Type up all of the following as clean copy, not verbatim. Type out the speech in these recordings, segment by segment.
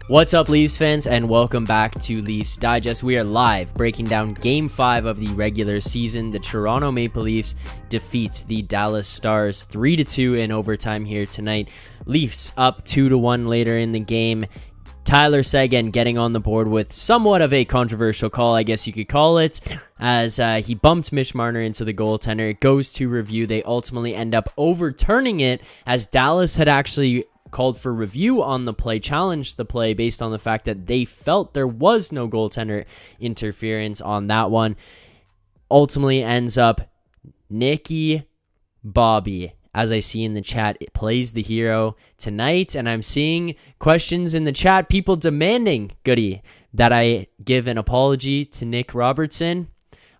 What's up, Leafs fans, and welcome back to Leafs Digest. We are live breaking down Game 5 of the regular season. The Toronto Maple Leafs defeats the Dallas Stars 3-2 in overtime here tonight. Leafs up 2-1 later in the game. Tyler Seguin getting on the board with somewhat of a controversial call, I guess you could call it, as he bumped Mitch Marner into the goaltender. It goes to review. They ultimately end up overturning it, as Dallas had actually called for review on the play, challenged the play based on the fact that they felt there was no goaltender interference on that one. Ultimately ends up Nicky Bobby, as I see in the chat, it plays the hero tonight, and I'm seeing questions in the chat, people demanding, Goody, that I give an apology to Nick Robertson.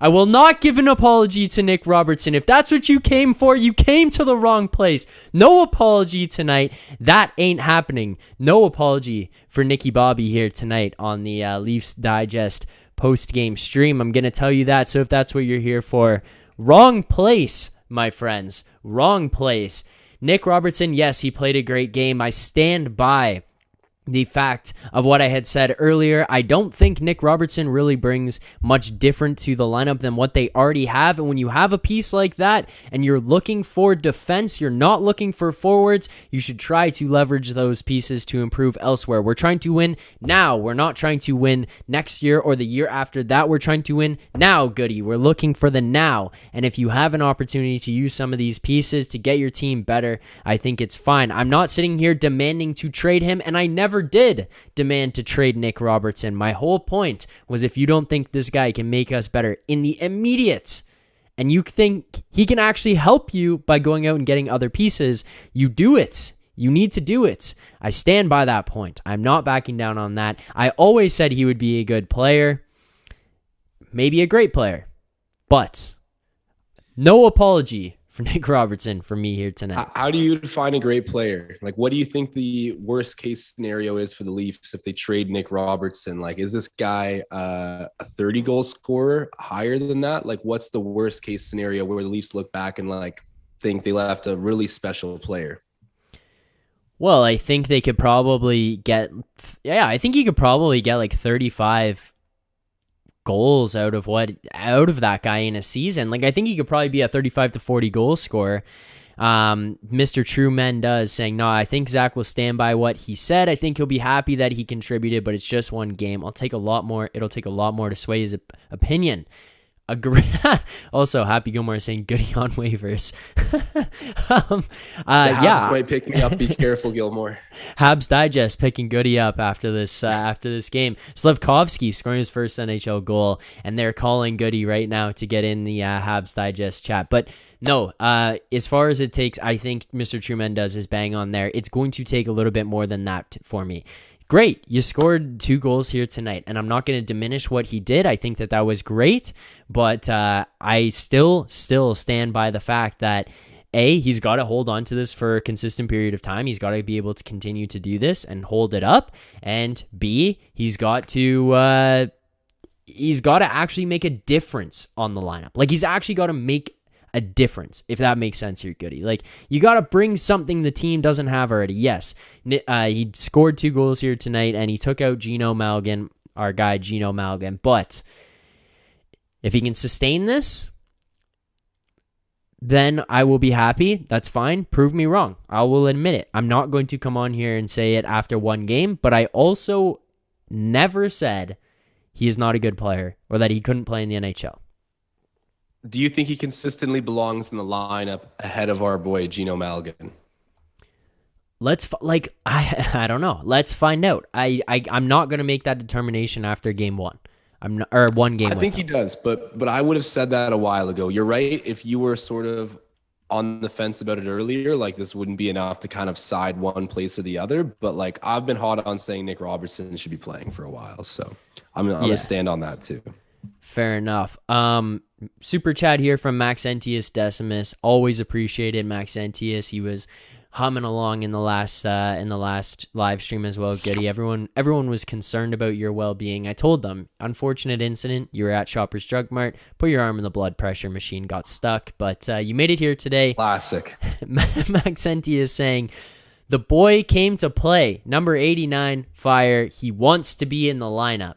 I will not give an apology to Nick Robertson. If that's what you came for, you came to the wrong place. No apology tonight. That ain't happening. No apology for Nicky Bobby here tonight on the Leafs Digest post-game stream. I'm going to tell you that, so if that's what you're here for, wrong place, my friends. Wrong place. Nick Robertson, yes, he played a great game. I stand by the fact of what I had said earlier. I don't think Nick Robertson really brings much different to the lineup than what they already have. And when you have a piece like that and you're looking for defense, you're not looking for forwards, you should try to leverage those pieces to improve elsewhere. We're trying to win now. We're not trying to win next year or the year after that. We're trying to win now, Goody. We're looking for the now. And if you have an opportunity to use some of these pieces to get your team better, I think it's fine. I'm not sitting here demanding to trade him, and I never did demand to trade Nick Robertson. My whole point was, if you don't think this guy can make us better in the immediate, and you think he can actually help you by going out and getting other pieces, you do it. You need to do it. I stand by that point. I'm not backing down on that. I always said he would be a good player, maybe a great player, but no apology for Nick Robertson for me here tonight. How do you define a great player? Like, what do you think the worst case scenario is for the Leafs if they trade Nick Robertson? Like, is this guy a 30-goal scorer, higher than that? Like, what's the worst case scenario where the Leafs look back and like think they left a really special player? Well, I think they could probably get, I think you could probably get like 35 goals out of that guy in a season. Like, I think he could probably be a 35 to 40 goal scorer. Mr. Truman does saying, no, I think Zack will stand by what he said. I think he'll be happy that he contributed, but it's just one game. It'll take a lot more to sway his opinion. Agree. Also, Happy Gilmore saying Goody on waivers. Habs might pick me up. Be careful, Gilmore. Habs Digest picking Goody up after this game. Slavkovsky scoring his first NHL goal, and they're calling Goody right now to get in the Habs Digest chat. But no, as far as it takes, I think Mr. Truman does his bang on there. It's going to take a little bit more than that for me. Great, you scored 2 goals here tonight, and I'm not going to diminish what he did. I think that was great, but I still stand by the fact that A, he's got to hold on to this for a consistent period of time. He's got to be able to continue to do this and hold it up, and B, he's got to actually make a difference on the lineup. Like, he's actually got to make a difference, if that makes sense here, Goody. Like, you got to bring something the team doesn't have already. Yes, he scored 2 goals here tonight, and he took out Geno Malgin, our guy Geno Malgin. But if he can sustain this, then I will be happy. That's fine. Prove me wrong. I will admit it. I'm not going to come on here and say it after one game, but I also never said he is not a good player or that he couldn't play in the NHL. Do you think he consistently belongs in the lineup ahead of our boy Geno Malgin? I don't know. Let's find out. I'm not going to make that determination after game 1. One game. I think he does, but I would have said that a while ago. You're right. If you were sort of on the fence about it earlier, like, this wouldn't be enough to kind of side one place or the other. But like, I've been hot on saying Nick Robertson should be playing for a while, so I'm gonna stand on that too. Fair enough. Super chat here from Maxentius Decimus. Always appreciated Maxentius. He was humming along in the last live stream as well. Goody. Everyone was concerned about your well-being. I told them, unfortunate incident. You were at Shoppers Drug Mart, put your arm in the blood pressure machine, got stuck, but you made it here today. Classic. Maxentius saying, The boy came to play. Number 89, fire. He wants to be in the lineup.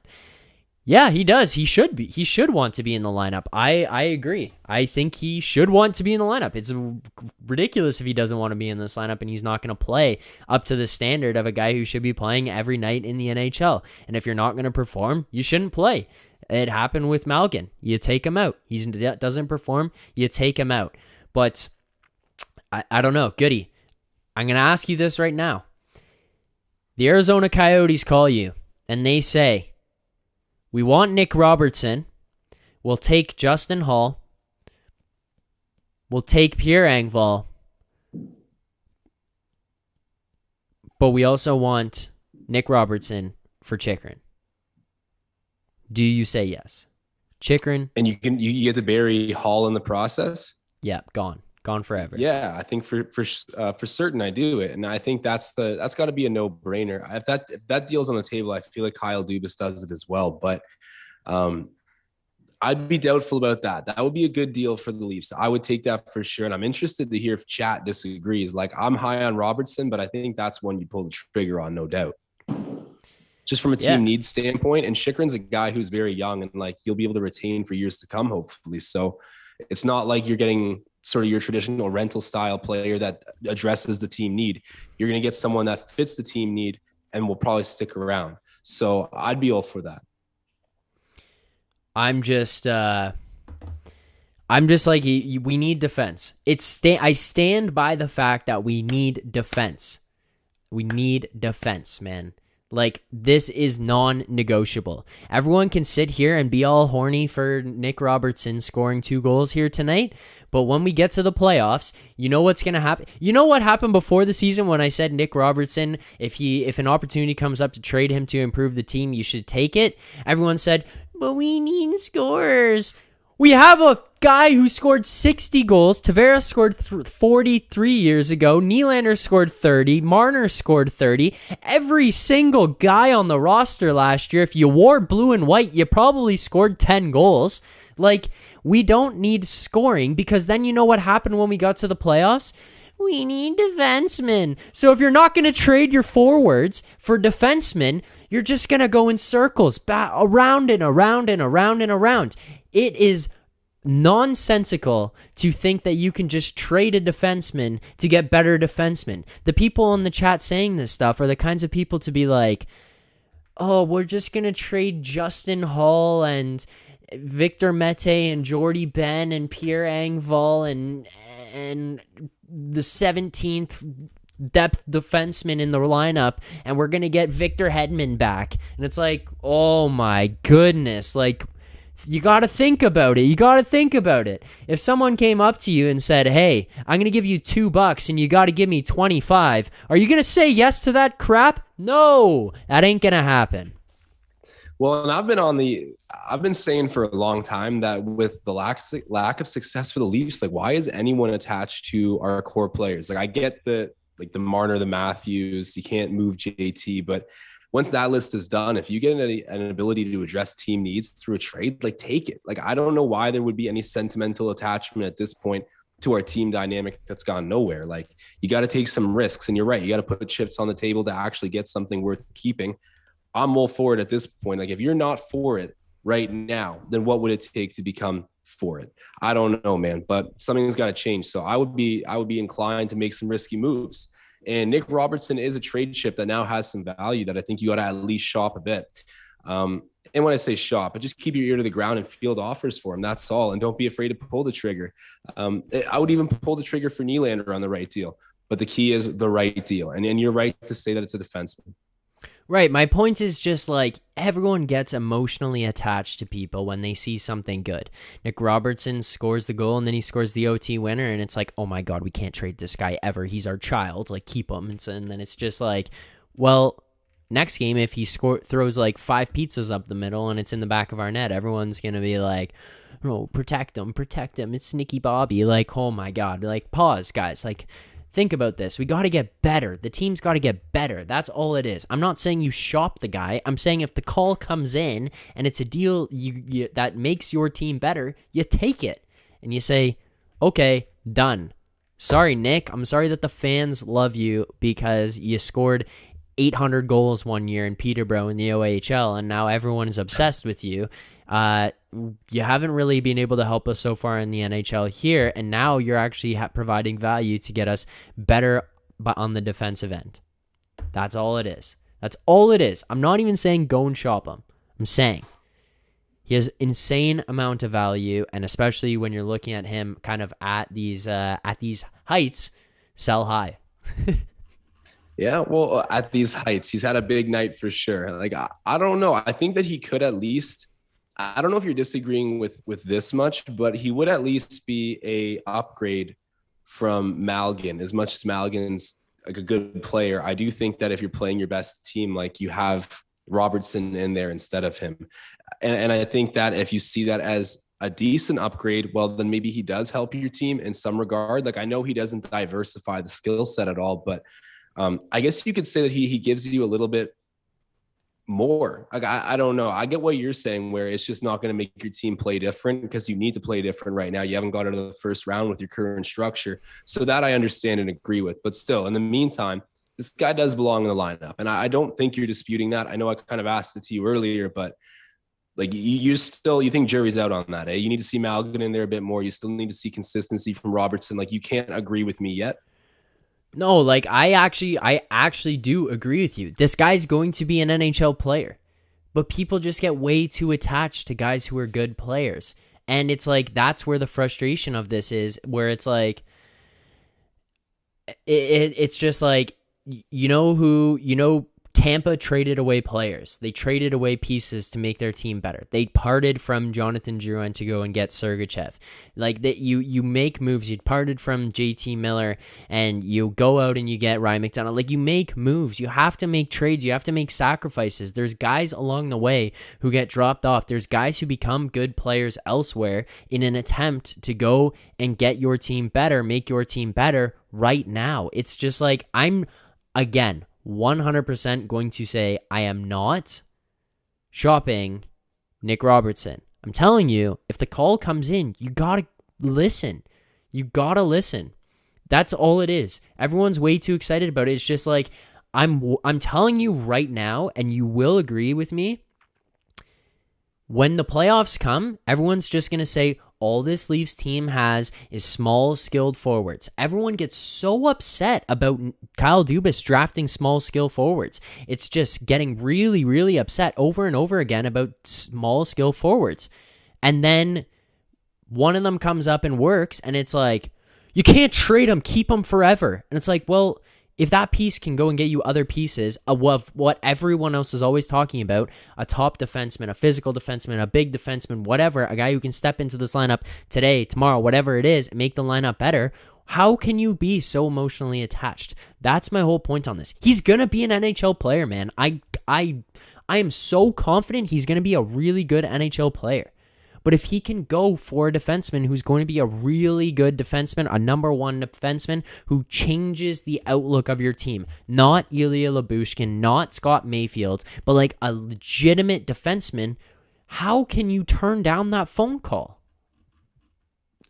Yeah, he does. He should be. He should want to be in the lineup. I agree. I think he should want to be in the lineup. It's ridiculous if he doesn't want to be in this lineup and he's not going to play up to the standard of a guy who should be playing every night in the NHL. And if you're not going to perform, you shouldn't play. It happened with Malkin. You take him out. He doesn't perform, you take him out. But I don't know. Goody, I'm going to ask you this right now. The Arizona Coyotes call you and they say, we want Nick Robertson. We'll take Justin Hall. We'll take Pierre Engvall. But we also want Nick Robertson for Chychrun. Do you say yes? Chychrun. And you get to bury Hall in the process? Yeah, gone forever. Yeah, I think for certain I do it, and I think that's got to be a no-brainer. If that deal's on the table, I feel like Kyle Dubas does it as well. But I'd be doubtful about that. That would be a good deal for the Leafs. I would take that for sure, and I'm interested to hear if chat disagrees. Like, I'm high on Robertson, but I think that's one you pull the trigger on, no doubt. Just from a team needs standpoint, and Chychrun's a guy who's very young, and like you'll be able to retain for years to come, hopefully. So it's not like you're getting sort of your traditional rental style player that addresses the team need. You're going to get someone that fits the team need and will probably stick around. So I'd be all for that. I'm just like, we need defense. I stand by the fact that we need defense. We need defense, man. Like, this is non-negotiable. Everyone can sit here and be all horny for Nick Robertson scoring 2 goals here tonight, but when we get to the playoffs, you know what's going to happen? You know what happened before the season when I said Nick Robertson, if an opportunity comes up to trade him to improve the team, you should take it? Everyone said, but we need scorers. We have a guy who scored 60 goals. Tavares scored 43 years ago. Nylander scored 30. Marner scored 30. Every single guy on the roster last year, if you wore blue and white, you probably scored 10 goals. Like, we don't need scoring, because then you know what happened when we got to the playoffs? We need defensemen. So if you're not going to trade your forwards for defensemen, you're just going to go in circles, around and around and around and around. It is nonsensical to think that you can just trade a defenseman to get better defensemen. The people in the chat saying this stuff are the kinds of people to be like, oh, we're just going to trade Justin Hall and Victor Mete and Jordy Ben and Pierre Engvall and the 17th depth defenseman in the lineup, and we're going to get Victor Hedman back. And it's like, oh my goodness, like, you got to think about it. You got to think about it. If someone came up to you and said, hey, I'm going to give you $2 and you got to give me 25, are you going to say yes to that crap? No, that ain't going to happen. Well, and I've been saying for a long time that with the lack of success for the Leafs, like, why is anyone attached to our core players? Like, I get the Marner, the Matthews, you can't move JT, but once that list is done, if you get an ability to address team needs through a trade, like, take it. Like, I don't know why there would be any sentimental attachment at this point to our team dynamic that's gone nowhere. Like, you got to take some risks, and you're right. You got to put chips on the table to actually get something worth keeping. I'm all for it at this point. Like, if you're not for it right now, then what would it take to become for it? I don't know, man, but something's got to change. So I would be inclined to make some risky moves. And Nick Robertson is a trade chip that now has some value that I think you got to at least shop a bit. And when I say shop, but just keep your ear to the ground and field offers for him. That's all. And don't be afraid to pull the trigger. I would even pull the trigger for Nylander on the right deal. But the key is the right deal. And you're right to say that it's a defenseman. Right. My point is just like, everyone gets emotionally attached to people when they see something good. Nick Robertson scores the goal and then he scores the OT winner, and it's like, oh my God, we can't trade this guy ever. He's our child. Like, keep him. And then it's just like, well, next game, if he throws like 5 pizzas up the middle and it's in the back of our net, everyone's going to be like, oh, protect him. It's Nicky Bobby. Like, oh my God. Like, pause, guys. Like, think about this. We got to get better. The team's got to get better. That's all it is. I'm not saying you shop the guy. I'm saying if the call comes in and it's a deal that makes your team better, you take it. And you say, okay, done. Sorry, Nick. I'm sorry that the fans love you because you scored 800 goals one year in Peterborough in the OHL, and now everyone is obsessed with you. Uh, you haven't really been able to help us so far in the NHL here, and now you're actually providing value to get us better on the defensive end. That's all it is. That's all it is. I'm not even saying go and shop him. I'm saying he has insane amount of value, and especially when you're looking at him kind of at these heights, sell high. Yeah, well, at these heights, he's had a big night for sure. Like I don't know. I think that he could at least. I don't know if you're disagreeing with this much, but he would at least be a upgrade from Malgin. As much as Malgin's like a good player, I do think that if you're playing your best team, like you have Robertson in there instead of him, and I think that if you see that as a decent upgrade, well, then maybe he does help your team in some regard. Like I know he doesn't diversify the skill set at all, but I guess you could say that he gives you a little bit more. Like I don't know. I get what you're saying, where it's just not going to make your team play different because you need to play different right now. You haven't got out of the first round with your current structure. So that I understand and agree with. But still, in the meantime, this guy does belong in the lineup. And I don't think you're disputing that. I know I kind of asked it to you earlier, but like you think jury's out on that, eh? You need to see Malgin in there a bit more. You still need to see consistency from Robertson. Like you can't agree with me yet. No, like I actually do agree with you. This guy's going to be an NHL player. But people just get way too attached to guys who are good players. And it's like that's where the frustration of this is, where it's like it's just like Tampa traded away players. They traded away pieces to make their team better. They parted from Jonathan Drouin to go and get Sergachev. Like that, you make moves. You parted from JT Miller and you go out and you get Ryan McDonald. Like you make moves. You have to make trades. You have to make sacrifices. There's guys along the way who get dropped off. There's guys who become good players elsewhere in an attempt to go and get your team better, make your team better right now. It's just like again, 100% going to say I am not shopping Nick Robertson. I'm telling you, if the call comes in, you gotta listen. You gotta listen. That's all it is. Everyone's way too excited about it. It's just like I'm telling you right now, and you will agree with me. When the playoffs come, everyone's just gonna say, all this Leafs team has is small, skilled forwards. Everyone gets so upset about Kyle Dubas drafting small, skill forwards. It's just getting really, really upset over and over again about small, skill forwards. And then one of them comes up and works, and it's like, you can't trade them, keep them forever. And it's like, well, if that piece can go and get you other pieces of what everyone else is always talking about, a top defenseman, a physical defenseman, a big defenseman, whatever, a guy who can step into this lineup today, tomorrow, whatever it is, and make the lineup better, how can you be so emotionally attached? That's my whole point on this. He's going to be an NHL player, man. I am so confident he's going to be a really good NHL player. But if he can go for a defenseman who's going to be a really good defenseman, a number one defenseman who changes the outlook of your team, not Ilya Lyubushkin, not Scott Mayfield, but like a legitimate defenseman, how can you turn down that phone call?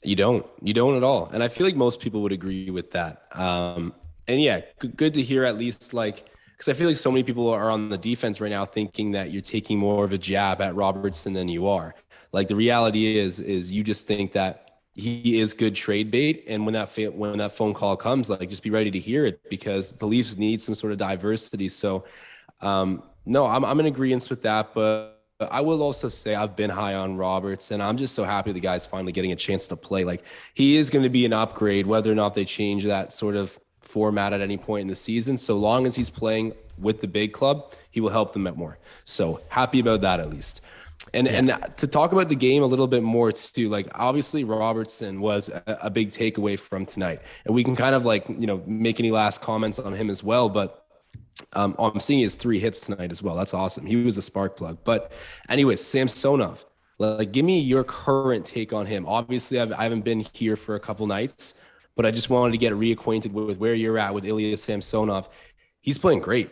You don't at all. And I feel like most people would agree with that. And yeah, good to hear at least like, because I feel like so many people are on the defense right now thinking that you're taking more of a jab at Robertson than you are. Like the reality is you just think that he is good trade bait. And when that phone call comes, like just be ready to hear it because the Leafs need some sort of diversity. So no, I'm in agreement with that. But I will also say I've been high on Roberts, and I'm just so happy the guy's finally getting a chance to play. Like he is going to be an upgrade, whether or not they change that sort of format at any point in the season. So long as he's playing with the big club, he will help them at more. So happy about that at least. And to talk about the game a little bit more too, like obviously Robertson was a big takeaway from tonight, and we can kind of like, make any last comments on him as well. But I'm seeing his 3 hits tonight as well. That's awesome. He was a spark plug. But anyways, Samsonov, like give me your current take on him. Obviously I haven't been here for a couple nights, but I just wanted to get reacquainted with where you're at with Ilya Samsonov. He's playing great.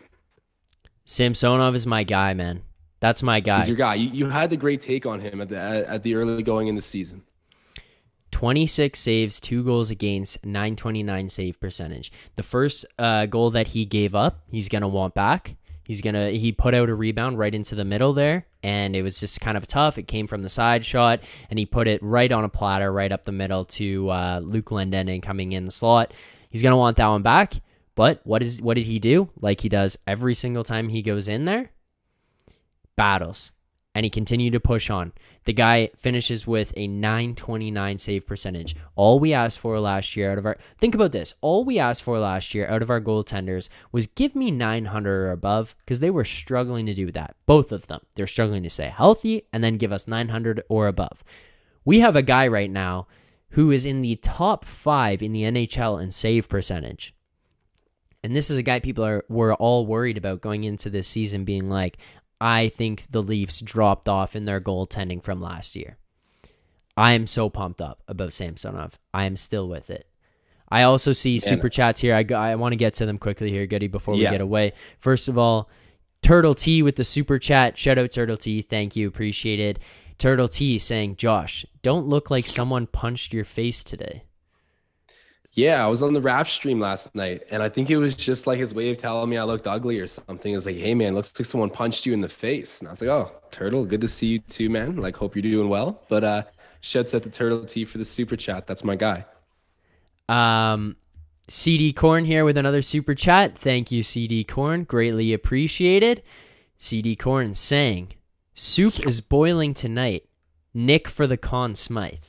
Samsonov is my guy, man. That's my guy. He's your guy. You had the great take on him at the early going in the season. 26 saves, 2 goals against, 929 save percentage. The first goal that he gave up, he's going to want back. He put out a rebound right into the middle there, and it was just kind of tough. It came from the side shot, and he put it right on a platter right up the middle to Luke Lendening coming in the slot. He's going to want that one back, but what did he do? Like he does every single time he goes in there? Battles. And he continued to push on. The guy finishes with a 929 save percentage. All we asked for last year think about this. All we asked for last year out of our goaltenders was give me 900 or above, because they were struggling to do that. Both of them. They're struggling to stay healthy and then give us 900 or above. We have a guy right now who is in the top 5 in the NHL in save percentage. And this is a guy people were all worried about going into this season, being like, I think the Leafs dropped off in their goaltending from last year. I am so pumped up about Samsonov. I am still with it. I also see super chats here. I want to get to them quickly here, Goody, before we get away. First of all, Turtle T with the super chat. Shout out Turtle T. Thank you. Appreciate it. Turtle T saying, Josh, don't look like someone punched your face today. Yeah, I was on the rap stream last night, and I think it was just like his way of telling me I looked ugly or something. It was like, hey, man, looks like someone punched you in the face. And I was like, oh, Turtle, good to see you too, man. Like, hope you're doing well. But shouts out to Turtle T for the super chat. That's my guy. CD Corn here with another super chat. Thank you, CD Corn. Greatly appreciated. CD Corn saying, soup is boiling tonight. Nick for the Conn Smythe.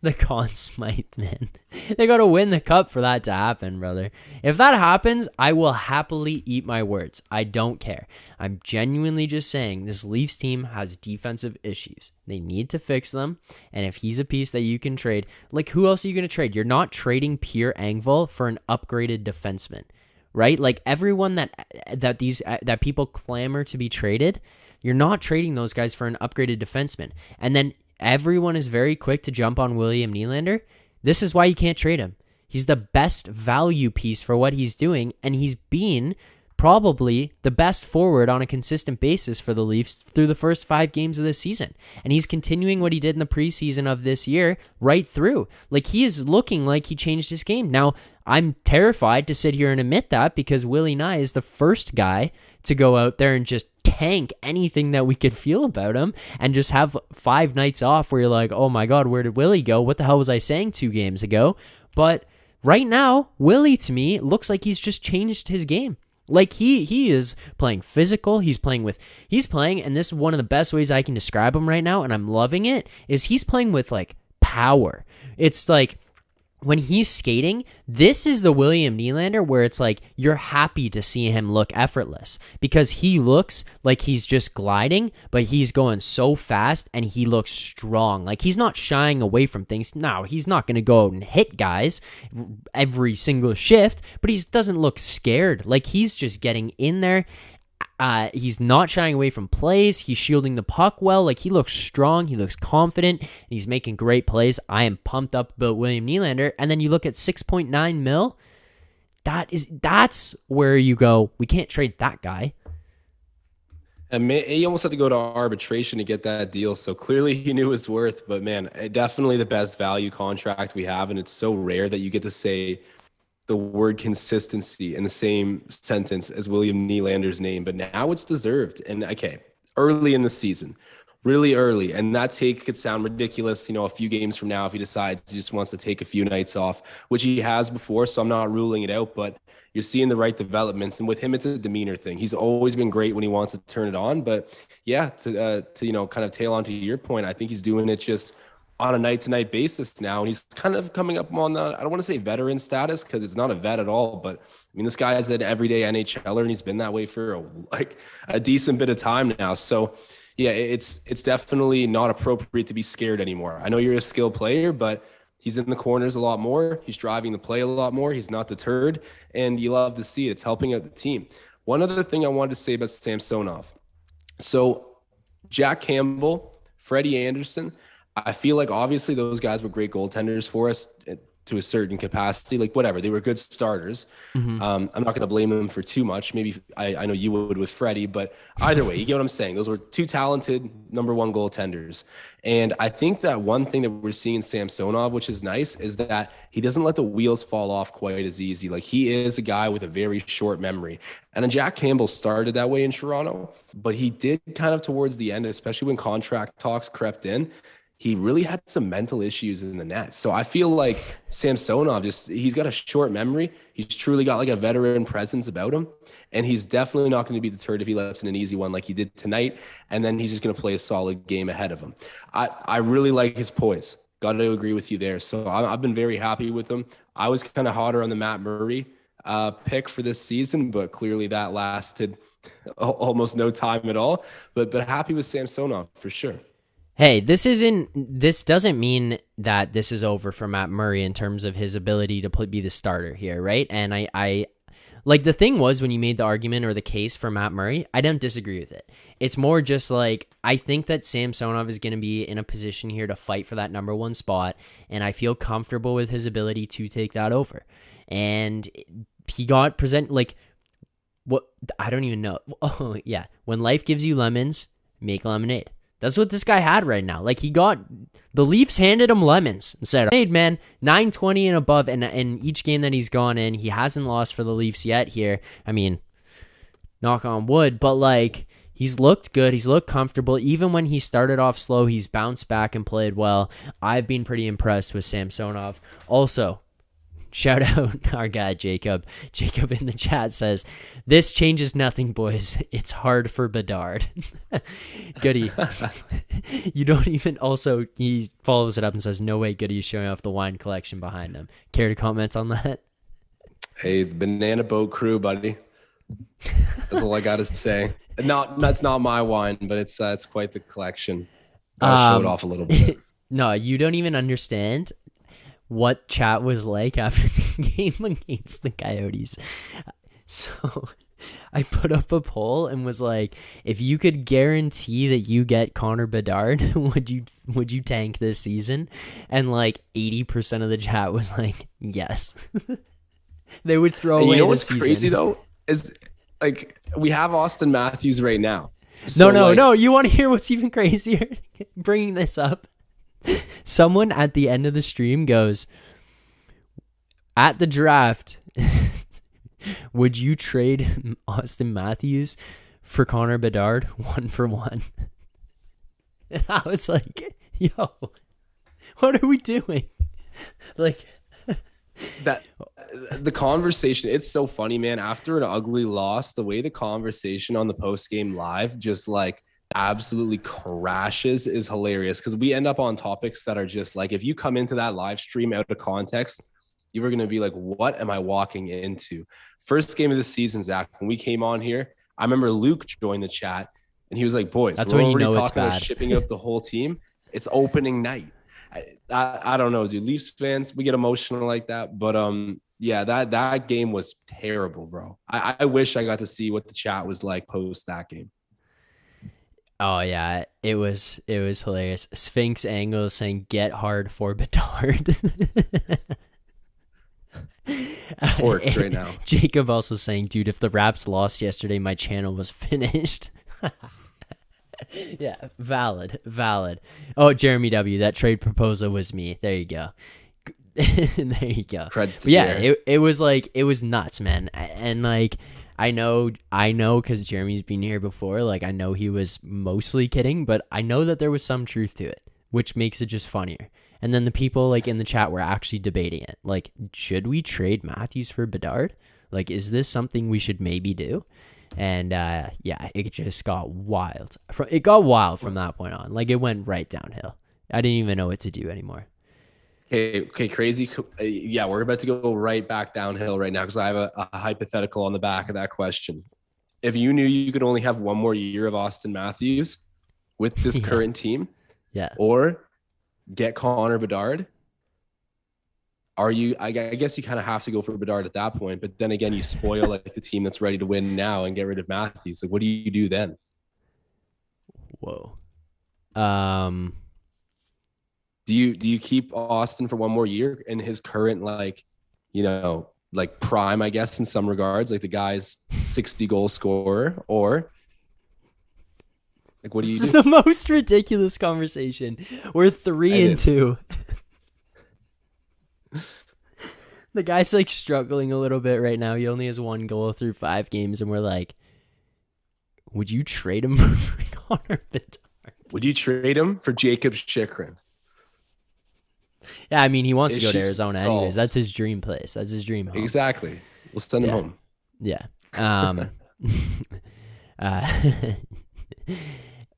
The Conn Smythe, man. They got to win the cup for that to happen, brother. If that happens, I will happily eat my words. I don't care. I'm genuinely just saying this Leafs team has defensive issues. They need to fix them. And if he's a piece that you can trade, like who else are you going to trade? You're not trading Pierre Engvall for an upgraded defenseman, right? Like everyone that people clamor to be traded, you're not trading those guys for an upgraded defenseman. And then everyone is very quick to jump on William Nylander. This is why you can't trade him. He's the best value piece for what he's doing, and he's been probably the best forward on a consistent basis for the Leafs through the first 5 games of this season. And he's continuing what he did in the preseason of this year right through. Like, he is looking like he changed his game. Now, I'm terrified to sit here and admit that because Willie Nye is the first guy to go out there and just tank anything that we could feel about him and just have 5 nights off where you're like, oh my God, where did Willie go? What the hell was I saying 2 games ago? But right now, Willie to me looks like he's just changed his game. Like he is playing physical. He's playing, and this is one of the best ways I can describe him right now, and I'm loving it, is he's playing with like power. It's like, when he's skating, this is the William Nylander where it's like you're happy to see him look effortless because he looks like he's just gliding, but he's going so fast and he looks strong. Like he's not shying away from things. No, he's not going to go out and hit guys every single shift, but he doesn't look scared. Like he's just getting in there. He's not shying away from plays. He's shielding the puck well. Like he looks strong. He looks confident. And he's making great plays. I am pumped up about William Nylander. And then you look at 6.9 mil. That's where you go, we can't trade that guy. And he almost had to go to arbitration to get that deal. So clearly he knew his worth. But man, definitely the best value contract we have. And it's so rare that you get to say the word consistency in the same sentence as William Nylander's name, but now it's deserved. And okay, early in the season, really early, and that take could sound ridiculous, a few games from now if he decides he just wants to take a few nights off, which he has before, so I'm not ruling it out, but you're seeing the right developments. And with him, it's a demeanor thing. He's always been great when he wants to turn it on, but yeah, to kind of tail onto your point, I think he's doing it just on a night-to-night basis now, and he's kind of coming up on the, I don't want to say veteran status because it's not a vet at all, but I mean, this guy is an everyday NHLer, and he's been that way for a decent bit of time now. So yeah, it's definitely not appropriate to be scared anymore. I know you're a skilled player, but he's in the corners a lot more. He's driving the play a lot more. He's not deterred, and you love to see it. It's helping out the team. One other thing I wanted to say about Samsonov. So Jack Campbell, Freddie Anderson, I feel like obviously those guys were great goaltenders for us to a certain capacity. Like whatever, they were good starters. Hmm. I'm not going to blame them for too much. Maybe I know you would with Freddie, but either way, you get what I'm saying. Those were two talented number one goaltenders. And I think that one thing that we're seeing in Samsonov, which is nice, is that he doesn't let the wheels fall off quite as easy. Like he is a guy with a very short memory. And then Jack Campbell started that way in Toronto, but he did kind of towards the end, especially when contract talks crept in, he really had some mental issues in the net. So I feel like Samsonov he's got a short memory. He's truly got like a veteran presence about him. And he's definitely not going to be deterred if he lets in an easy one like he did tonight. And then he's just going to play a solid game ahead of him. I really like his poise. Got to agree with you there. So I've been very happy with him. I was kind of hotter on the Matt Murray pick for this season, but clearly that lasted almost no time at all. But happy with Samsonov for sure. Hey, this doesn't mean that this is over for Matt Murray in terms of his ability to be the starter here, right? And I like the thing was when you made the argument or the case for Matt Murray, I don't disagree with it. It's more just like I think that Samsonov is going to be in a position here to fight for that number one spot, and I feel comfortable with his ability to take that over. And he got like what I don't even know. Oh yeah, when life gives you lemons, make lemonade. That's what this guy had right now. Like the Leafs handed him lemons and said, "Hey man, 920 and above." And each game that he's gone in, he hasn't lost for the Leafs yet here. I mean, knock on wood, but like he's looked good. He's looked comfortable. Even when he started off slow, he's bounced back and played well. I've been pretty impressed with Samsonov. Also, shout out our guy, Jacob. Jacob in the chat says, "This changes nothing, boys. It's hard for Bedard." Goody. You don't even also, he follows it up and says, "No way Goody is showing off the wine collection behind him." Care to comment on that? Hey, the Banana Boat Crew, buddy. That's all I got to say. That's not my wine, but it's quite the collection. I'll show it off a little bit. No, you don't even understand what chat was like after the game against the Coyotes. So I put up a poll and was like, if you could guarantee that you get Connor Bedard, would you tank this season? And like 80% of the chat was like, yes. They would throw away the season. What's crazy though is like we have Austin Matthews right now. No. You want to hear what's even crazier? Bringing this up. Someone at the end of the stream goes, at the draft, would you trade Austin Matthews for Connor Bedard 1-for-1? And I was like, yo, what are we doing? Like that the conversation, it's so funny, man. After an ugly loss, the way the conversation on the post-game live just like absolutely crashes is hilarious because we end up on topics that are just like, if you come into that live stream out of context, you were going to be like, what am I walking into? First game of the season, Zach, when we came on here, I remember Luke joined the chat and he was like, boys, that's we're when you already know it's talking about bad. shipping out the whole team. It's opening night. I don't know, dude. Leafs fans, we get emotional like that. But yeah, that game was terrible, bro. I wish I got to see what the chat was like post that game. Oh yeah, it was hilarious. Sphinx Angle saying "Get hard for Bedard." Torqued right now. Jacob also saying, "Dude, if the Raps lost yesterday, my channel was finished." Yeah, valid. Oh, Jeremy W, that trade proposal was me. There you go. There you go. Creds to yeah, it was nuts, man. And like I know because Jeremy's been here before, like I know he was mostly kidding, but I know that there was some truth to it, which makes it just funnier. And then the people like in the chat were actually debating it. Like, should we trade Matthews for Bedard? Like, is this something we should maybe do? And yeah, it just got wild. It got wild from that point on. Like, it went right downhill. I didn't even know what to do anymore. Okay, crazy. Yeah, we're about to go right back downhill right now because I have a hypothetical on the back of that question. If you knew you could only have one more year of Austin Matthews with this current team, or get Connor Bedard, I guess you kind of have to go for Bedard at that point, but then again, you spoil like the team that's ready to win now and get rid of Matthews. Like, what do you do then? Whoa. Do you keep Austin for one more year in his current like prime, I guess, in some regards, like the guy's 60 goal scorer, or like what do This you is do? the most ridiculous conversation. We're 3-2. The guy's like struggling a little bit right now. He only has 1 goal through 5 games, and we're like, would you trade him for Connor Bedard? Would you trade him for Jacob Chikrin? Yeah, I mean, he wants to go to Issues Arizona anyways. solved. That's his dream place. That's his dream home. Exactly. We'll send him Yeah. home. Yeah. Uh,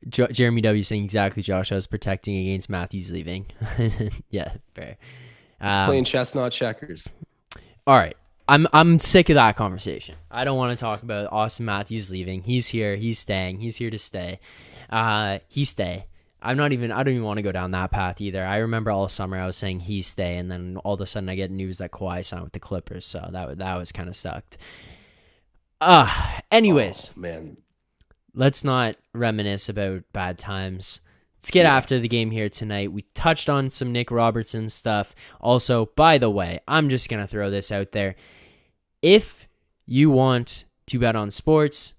Jeremy W saying exactly, Josh. I was protecting against Matthews leaving. Yeah, fair. He's playing chess, not checkers. All right. I'm sick of that conversation. I don't want to talk about Austin Matthews leaving. He's here. He's staying. He's here to stay. He stay. I don't even want to go down that path either. I remember all summer I was saying he stay, and then all of a sudden I get news that Kawhi signed with the Clippers, so that was kind of sucked. Anyways, oh, man, let's not reminisce about bad times. Let's get after the game here tonight. We touched on some Nick Robertson stuff. Also, by the way, I'm just going to throw this out there. If you want to bet on sports,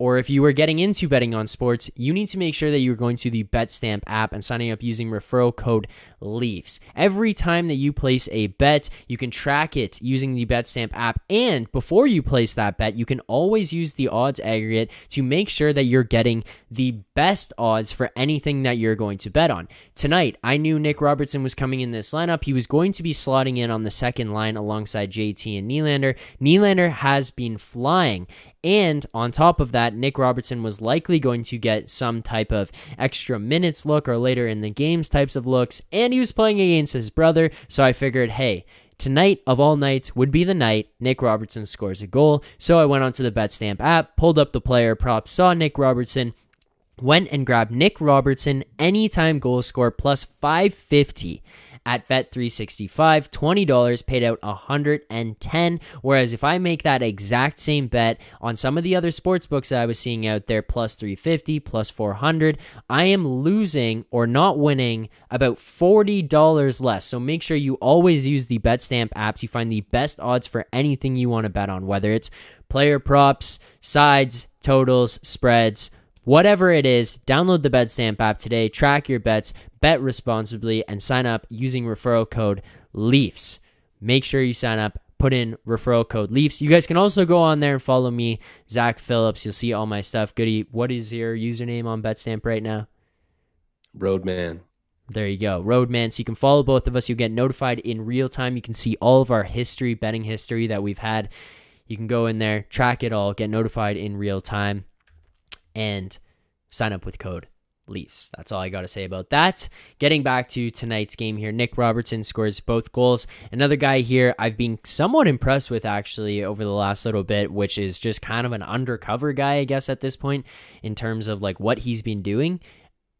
or if you are getting into betting on sports, you need to make sure that you're going to the betstamp app and signing up using referral code LEAFS. Every time that you place a bet, you can track it using the betstamp app. And before you place that bet, you can always use the odds aggregate to make sure that you're getting the best odds for anything that you're going to bet on. Tonight, I knew Nick Robertson was coming in this lineup. He was going to be slotting in on the second line alongside JT and Nylander. Nylander has been flying. And on top of that, Nick Robertson was likely going to get some type of extra minutes look or later in the games types of looks, and he was playing against his brother, so I figured, hey, tonight of all nights would be the night Nick Robertson scores a goal. So I went onto the Betstamp app, pulled up the player props, saw Nick Robertson, went and grabbed Nick Robertson anytime goal score plus 550 at Bet365. $20 paid out $110. Whereas if I make that exact same bet on some of the other sports books that I was seeing out there, plus 350, plus 400, I am losing or not winning about $40 less. So make sure you always use the Betstamp app to find the best odds for anything you want to bet on, whether it's player props, sides, totals, spreads, whatever it is. Download the Betstamp app today, track your bets, bet responsibly, and sign up using referral code LEAFS. Make sure you sign up, put in referral code LEAFS. You guys can also go on there and follow me, Zack Phillips. You'll see all my stuff. Goody, what is your username on Betstamp right now? Roadman. There you go, Roadman. So you can follow both of us. You'll get notified in real time. You can see all of our history, betting history that we've had. You can go in there, track it all, get notified in real time, and sign up with code LEAFS. That's all I got to say about that. Getting back to tonight's game here, Nick Robertson scores both goals. Another guy here I've been somewhat impressed with actually over the last little bit, which is just kind of an undercover guy, I guess, at this point in terms of like what he's been doing,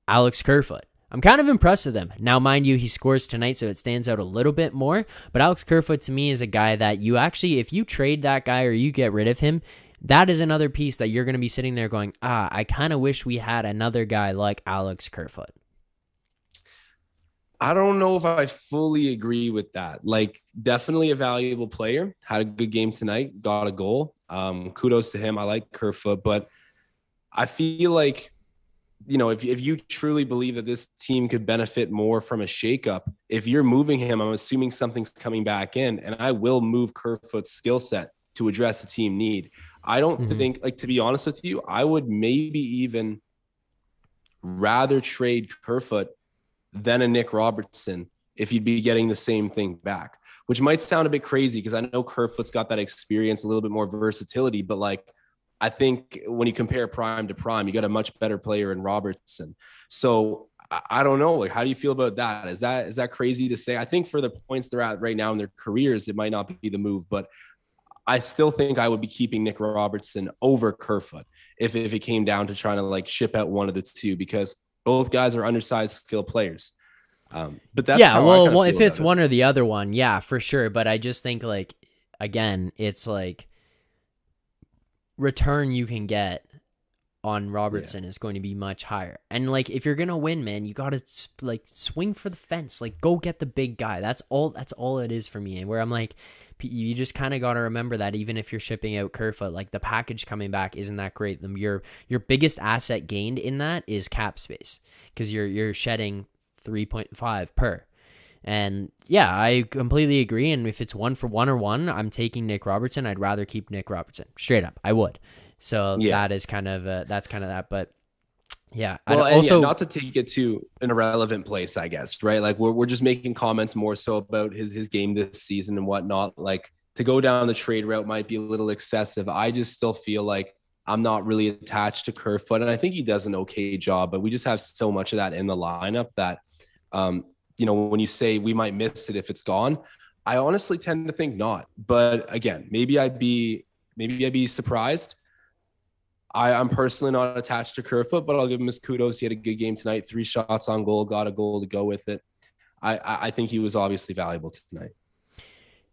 Alex Kerfoot. I'm kind of impressed with him. Now, mind you, he scores tonight, so it stands out a little bit more. But Alex Kerfoot, to me, is a guy that you actually, if you trade that guy or you get rid of him, that is another piece that you're going to be sitting there going, I kind of wish we had another guy like Alex Kerfoot. I don't know if I fully agree with that. Like, definitely a valuable player. Had a good game tonight, got a goal. Kudos to him. I like Kerfoot, but I feel like, if you truly believe that this team could benefit more from a shakeup, if you're moving him, I'm assuming something's coming back in, and I will move Kerfoot's skill set to address a team need. I don't think, to be honest with you, I would maybe even rather trade Kerfoot than a Nick Robertson if you'd be getting the same thing back, which might sound a bit crazy because I know Kerfoot's got that experience, a little bit more versatility, but I think when you compare prime to prime, you got a much better player in Robertson. So I don't know. How do you feel about that? Is that crazy to say? I think for the points they're at right now in their careers, it might not be the move, but I still think I would be keeping Nick Robertson over Kerfoot if it came down to trying to ship out one of the two, because both guys are undersized skill players. But that's well, if it's one or the other one, yeah, for sure. But I just think again, it's return you can get on Yeah. Robertson is going to be much higher. And like if you're going to win, man, you got to like swing for the fence. Like go get the big guy. That's all it is for me. And where I'm like you just kind of got to remember that even if you're shipping out Kerfoot, like the package coming back isn't that great. Your biggest asset gained in that is cap space cuz you're shedding 3.5 per. And yeah, I completely agree. And if it's 1-for-1 or one, I'm taking Nick Robertson. I'd rather keep Nick Robertson. Straight up, I would. So Yeah. that is kind of that. But yeah, Well, I'd and yeah, also not to take it to an irrelevant place, I guess, right? Like we're just making comments more so about his game this season and whatnot. Like to go down the trade route might be a little excessive. I just still feel like I'm not really attached to Kerfoot, and I think he does an okay job. But we just have so much of that in the lineup that, when you say we might miss it if it's gone, I honestly tend to think not. But again, maybe I'd be surprised. I'm personally not attached to Kerfoot, but I'll give him his kudos. He had a good game tonight. 3 shots on goal, got a goal to go with it. I think he was obviously valuable tonight.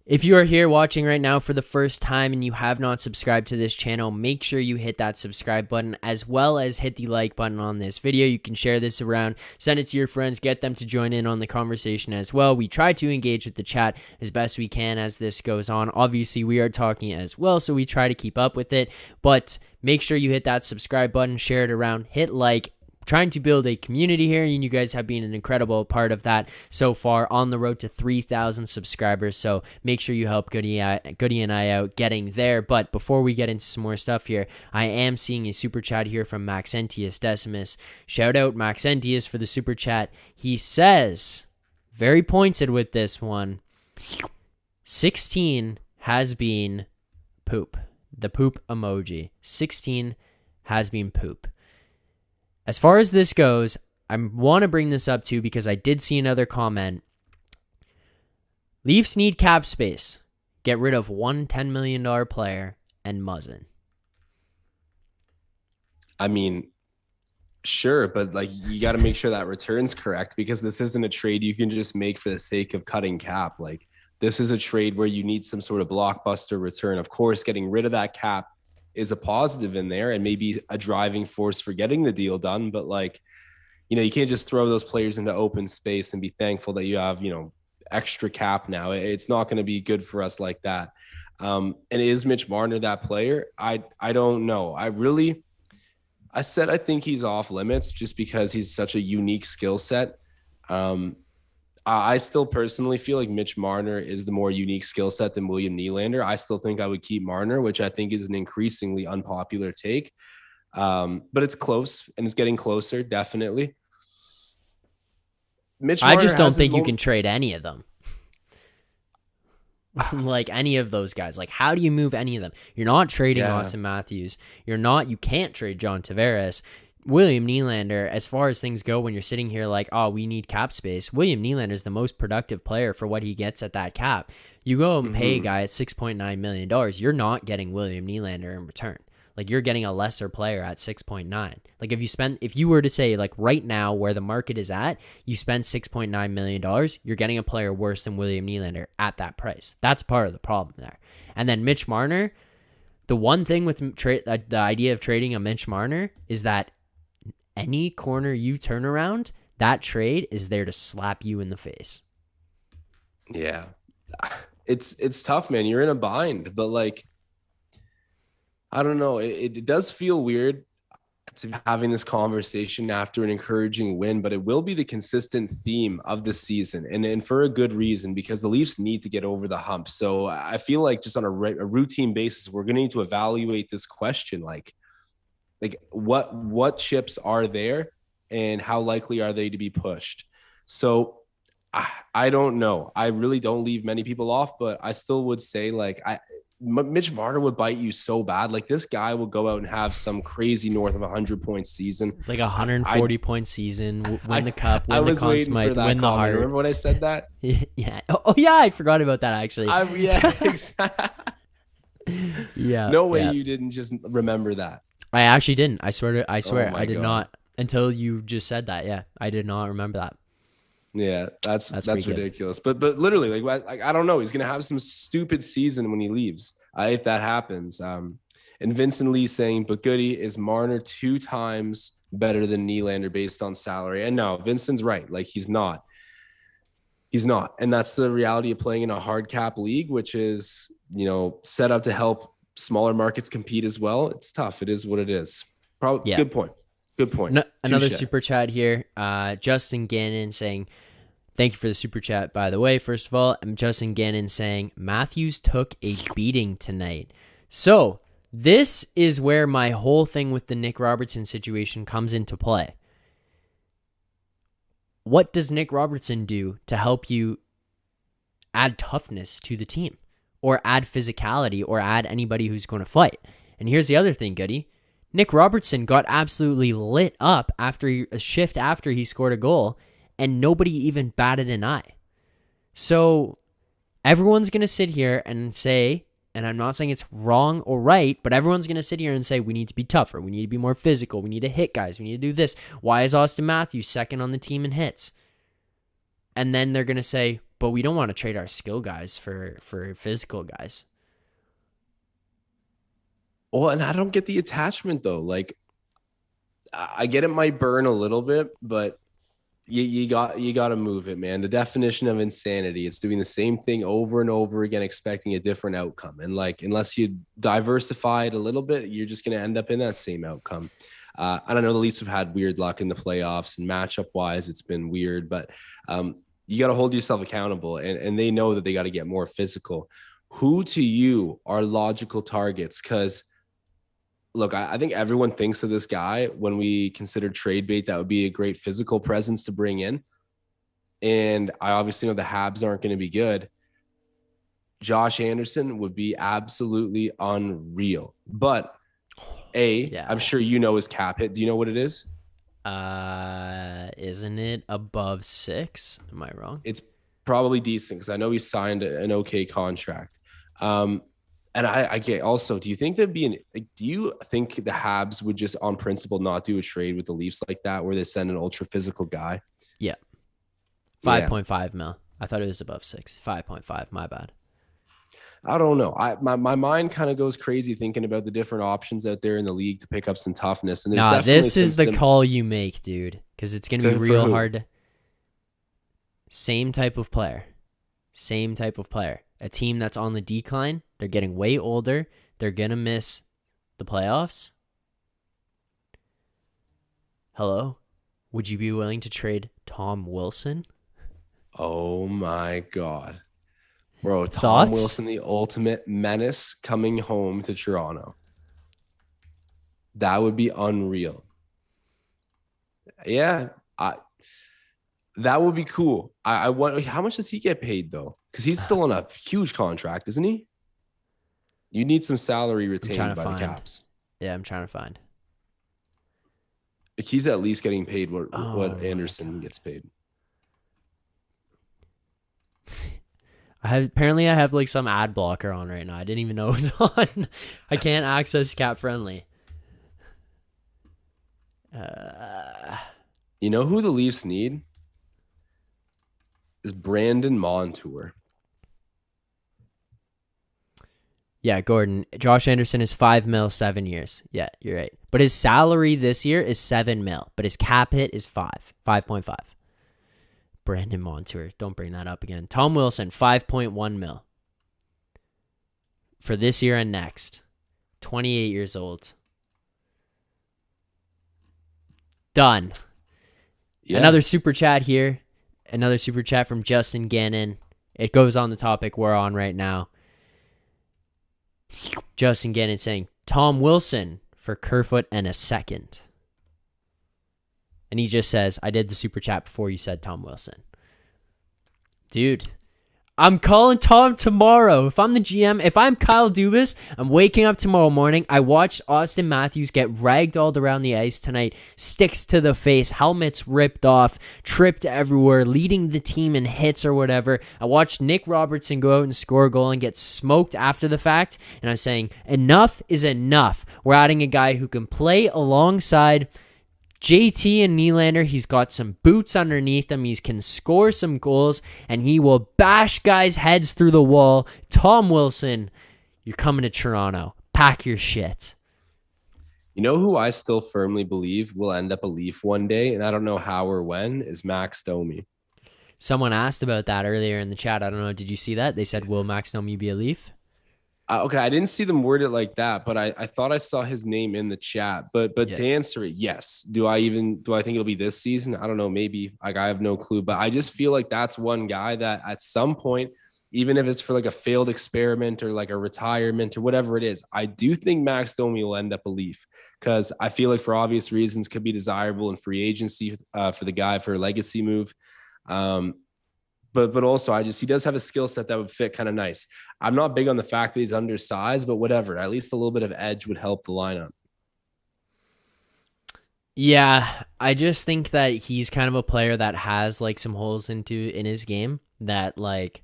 if you are here watching right now for the first time and you have not subscribed to this channel, make sure you hit that subscribe button as well as hit the like button on this video. You can share this around, send it to your friends, get them to join in on the conversation as well. We try to engage with the chat as best we can as this goes on. Obviously, we are talking as well, so we try to keep up with it, but make sure you hit that subscribe button, share it around, hit like. Trying to build a community here, and you guys have been an incredible part of that so far on the road to 3,000 subscribers. So make sure you help Goody and I out getting there. But before we get into some more stuff here, I am seeing a super chat here from Maxentius Decimus. Shout out Maxentius for the super chat. He says, very pointed with this one, 16 has been poop. The poop emoji. 16 has been poop. As far as this goes, I want to bring this up too because I did see another comment. Leafs need cap space. Get rid of one $10 million player and Muzzin. I mean, sure, but like you got to make sure that return's correct because this isn't a trade you can just make for the sake of cutting cap. Like this is a trade where you need some sort of blockbuster return. Of course, getting rid of that cap is a positive in there and maybe a driving force for getting the deal done. But like, you can't just throw those players into open space and be thankful that you have, extra cap now. It's not going to be good for us like that. And is Mitch Marner that player? I don't know. I said I think he's off limits just because he's such a unique skill set. I still personally feel like Mitch Marner is the more unique skill set than William Nylander. I still think I would keep Marner, which I think is an increasingly unpopular take. But it's close and it's getting closer, definitely. I just don't think you can trade any of them. Like any of those guys. Like how do you move any of them? You're not trading Austin Matthews. You can't trade John Tavares. William Nylander, as far as things go, when you're sitting here like, oh, we need cap space, William Nylander is the most productive player for what he gets at that cap. You go and pay a guy at $6.9 million, you're not getting William Nylander in return. Like you're getting a lesser player at 6.9. Like if you were to say like right now where the market is at, you spend $6.9 million, you're getting a player worse than William Nylander at that price. That's part of the problem there. And then Mitch Marner, the one thing with the idea of trading a Mitch Marner is that any corner you turn around, that trade is there to slap you in the face. Yeah. It's tough, man. You're in a bind, but like, I don't know. It does feel weird to be having this conversation after an encouraging win, but it will be the consistent theme of the season and for a good reason, because the Leafs need to get over the hump. So I feel like just on a routine basis, we're going to need to evaluate this question. Like what chips are there and how likely are they to be pushed? So I don't know. I really don't leave many people off, but I still would say like Mitch Marner would bite you so bad. Like this guy will go out and have some crazy north of 100-point season, like 140-point season, win the cup, win the Conn Smythe, win the Hart. Remember when I said that? Yeah. Oh yeah, I forgot about that actually. Yeah, exactly. Yeah. No way you didn't just remember that. I actually didn't. I swear I did God. not until you just said that. Yeah, I did not remember that. Yeah, that's ridiculous. But literally, like I don't know. He's gonna have some stupid season when he leaves, if that happens. And Vincent Lee saying, but Goody, is Marner 2 times better than Nylander based on salary? And no, Vincent's right. Like, he's not. He's not. And that's the reality of playing in a hard cap league, which is, set up to help smaller markets compete as well. It's tough. It is what it is. Probably. Yeah. Good point. Good point. No, another super chat here. Justin Gannon saying, thank you for the super chat, by the way. First of all, I'm Justin Gannon saying, Matthews took a beating tonight. So this is where my whole thing with the Nick Robertson situation comes into play. What does Nick Robertson do to help you add toughness to the team or add physicality or add anybody who's going to fight? And here's the other thing, Goody. Nick Robertson got absolutely lit up after a shift after he scored a goal, and nobody even batted an eye. So everyone's going to sit here and say, and I'm not saying it's wrong or right, but everyone's going to sit here and say, we need to be tougher. We need to be more physical. We need to hit guys. We need to do this. Why is Austin Matthews second on the team in hits? And then they're going to say, but we don't want to trade our skill guys for physical guys. Well, and I don't get the attachment, though. Like, I get it might burn a little bit, but you got to move it, man. The definition of insanity is doing the same thing over and over again, expecting a different outcome. And like, unless you diversify it a little bit, you're just going to end up in that same outcome. I don't know. The Leafs have had weird luck in the playoffs, and matchup wise, it's been weird, but you got to hold yourself accountable, and they know that they got to get more physical. Who to you are logical targets? Because look, I think everyone thinks of this guy when we consider trade bait. That would be a great physical presence to bring in. And I obviously know the Habs aren't going to be good. Josh Anderson would be absolutely unreal. But I'm sure you know his cap hit. Do you know what it is? Isn't it above 6? Am I wrong? It's probably decent because I know he signed an okay contract. And I get also, do you think do you think the Habs would just on principle not do a trade with the Leafs like that, where they send an ultra physical guy? Yeah. 5.5 mil. I thought it was above 6. 5.5. My bad. I don't know. My mind kind of goes crazy thinking about the different options out there in the league to pick up some toughness. And this is the call you make, dude, because it's going to be real hard. Same type of player. A team that's on the decline. They're getting way older. They're going to miss the playoffs. Hello? Would you be willing to trade Tom Wilson? Oh my God. Bro, Tom Thoughts? Wilson, the ultimate menace coming home to Toronto. That would be unreal. Yeah, that would be cool. I wonder, how much does he get paid, though? Because he's still on a huge contract, isn't he? You need some salary retained by the Caps. Yeah, I'm trying to find. He's at least getting paid what Anderson gets paid. I have like some ad blocker on right now. I didn't even know it was on. I can't access Cap Friendly. You know who the Leafs need? Is Brandon Montour. Yeah, Gordon. Josh Anderson is 5 mil, 7 years. Yeah, you're right. But his salary this year is 7 mil, but his cap hit is 5.5. Brandon Montour. Don't bring that up again. Tom Wilson, 5.1 mil for this year and next. 28 years old. Done. Yeah. Another super chat here. Another super chat from Justin Gannon. It goes on the topic we're on right now. Justin Gannon saying, Tom Wilson for Kerfoot and a second. And he just says, I did the super chat before you said Tom Wilson. Dude, I'm calling Tom tomorrow. If I'm the GM, if I'm Kyle Dubas, I'm waking up tomorrow morning. I watched Austin Matthews get ragdolled around the ice tonight. Sticks to the face, helmets ripped off, tripped everywhere, leading the team in hits or whatever. I watched Nick Robertson go out and score a goal and get smoked after the fact. And I was saying, enough is enough. We're adding a guy who can play alongside JT and Nylander. He's got some boots underneath him. He can score some goals, and he will bash guys' heads through the wall. Tom Wilson, you're coming to Toronto. Pack your shit. You know who I still firmly believe will end up a Leaf one day, and I don't know how or when, is Max Domi. Someone asked about that earlier in the chat. I don't know. Did you see that? They said, will Max Domi be a Leaf? Okay, I didn't see them word it like that, but I thought I saw his name in the chat. But Yeah. to answer it, yes. Do I think it'll be this season? I don't know, maybe. Like I have no clue, but I just feel like that's one guy that at some point, even if it's for like a failed experiment or like a retirement or whatever it is, I do think Max Domi will end up a Leaf because I feel like for obvious reasons could be desirable in free agency for the guy for a legacy move. But also he does have a skill set that would fit kind of nice. I'm not big on the fact that he's undersized, but whatever. At least a little bit of edge would help the lineup. Yeah, I just think that he's kind of a player that has like some holes in his game that like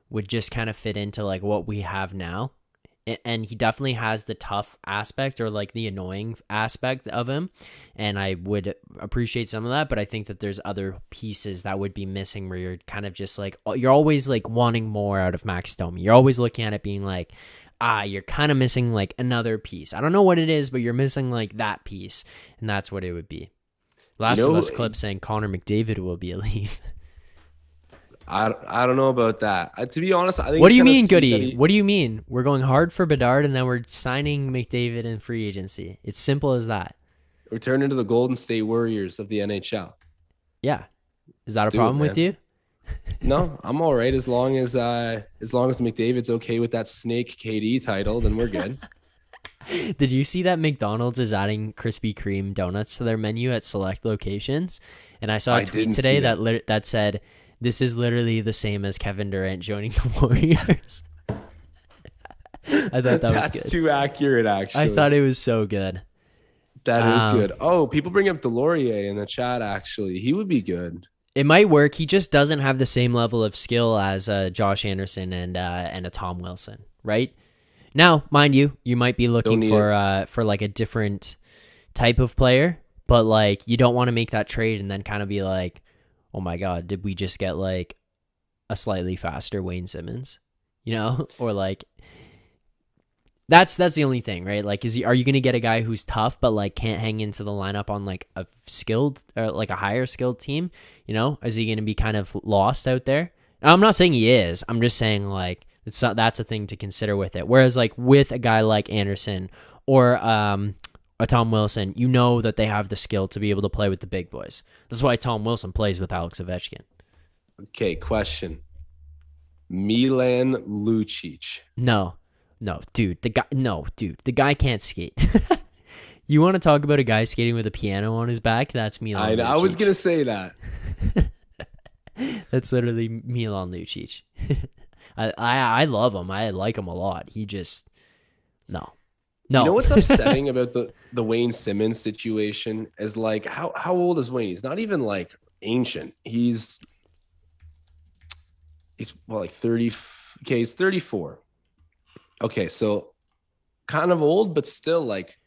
would just kind of fit into like what we have now. And he definitely has the tough aspect or like the annoying aspect of him. And I would appreciate some of that, but I think that there's other pieces that would be missing where you're kind of just like, you're always like wanting more out of Max Domi. You're always looking at it being like, you're kind of missing like another piece. I don't know what it is, but you're missing like that piece. And that's what it would be. Last of Us clip saying Connor McDavid will be a Leaf. I don't know about that. To be honest, I think. What do you mean, Goody? What do you mean? We're going hard for Bedard, and then we're signing McDavid in free agency. It's simple as that. Return into the Golden State Warriors of the NHL. Yeah, is that a problem with you? No, I'm all right as long as McDavid's okay with that snake KD title, then we're good. Did you see that McDonald's is adding Krispy Kreme donuts to their menu at select locations? And I saw a tweet today that said, "This is literally the same as Kevin Durant joining the Warriors." I thought that was good. That's too accurate, actually. I thought it was so good. That is good. Oh, people bring up Delorier in the chat, actually. He would be good. It might work. He just doesn't have the same level of skill as Josh Anderson and a Tom Wilson, right? Now, mind you, you might be looking for like a different type of player, but like you don't want to make that trade and then kind of be like, oh my God, did we just get like a slightly faster Wayne Simmons? You know, or like that's the only thing, right? Like, are you going to get a guy who's tough but like can't hang into the lineup on like a skilled or like a higher skilled team? You know, is he going to be kind of lost out there? Now, I'm not saying he is. I'm just saying like that's a thing to consider with it. Whereas like with a guy like Anderson or a Tom Wilson, you know that they have the skill to be able to play with the big boys. That's why Tom Wilson plays with Alex Ovechkin. Okay, question. Milan Lucic. No, dude. The guy can't skate. You want to talk about a guy skating with a piano on his back? That's Milan Lucic. I was going to say that. That's literally Milan Lucic. I love him. I like him a lot. He just no. You know what's upsetting about the Wayne Simmons situation is like how old is Wayne? He's not even like ancient. He's well like 30. Okay, he's 34. Okay, so kind of old, but still like,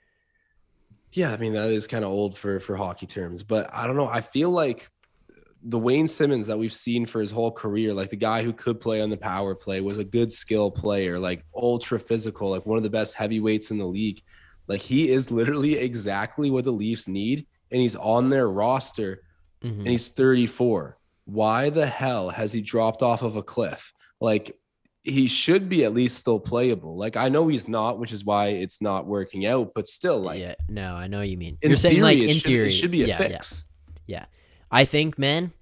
yeah, I mean that is kind of old for hockey terms. But I don't know. I feel like the Wayne Simmons that we've seen for his whole career, like the guy who could play on the power play, was a good skill player, like ultra physical, like one of the best heavyweights in the league. Like he is literally exactly what the Leafs need, and he's on their roster, and he's 34. Why the hell has he dropped off of a cliff? Like he should be at least still playable. Like I know he's not, which is why it's not working out, but still like, yeah, no, I know what you mean. You're saying like in theory, it should be a fix. Yeah. I think, man,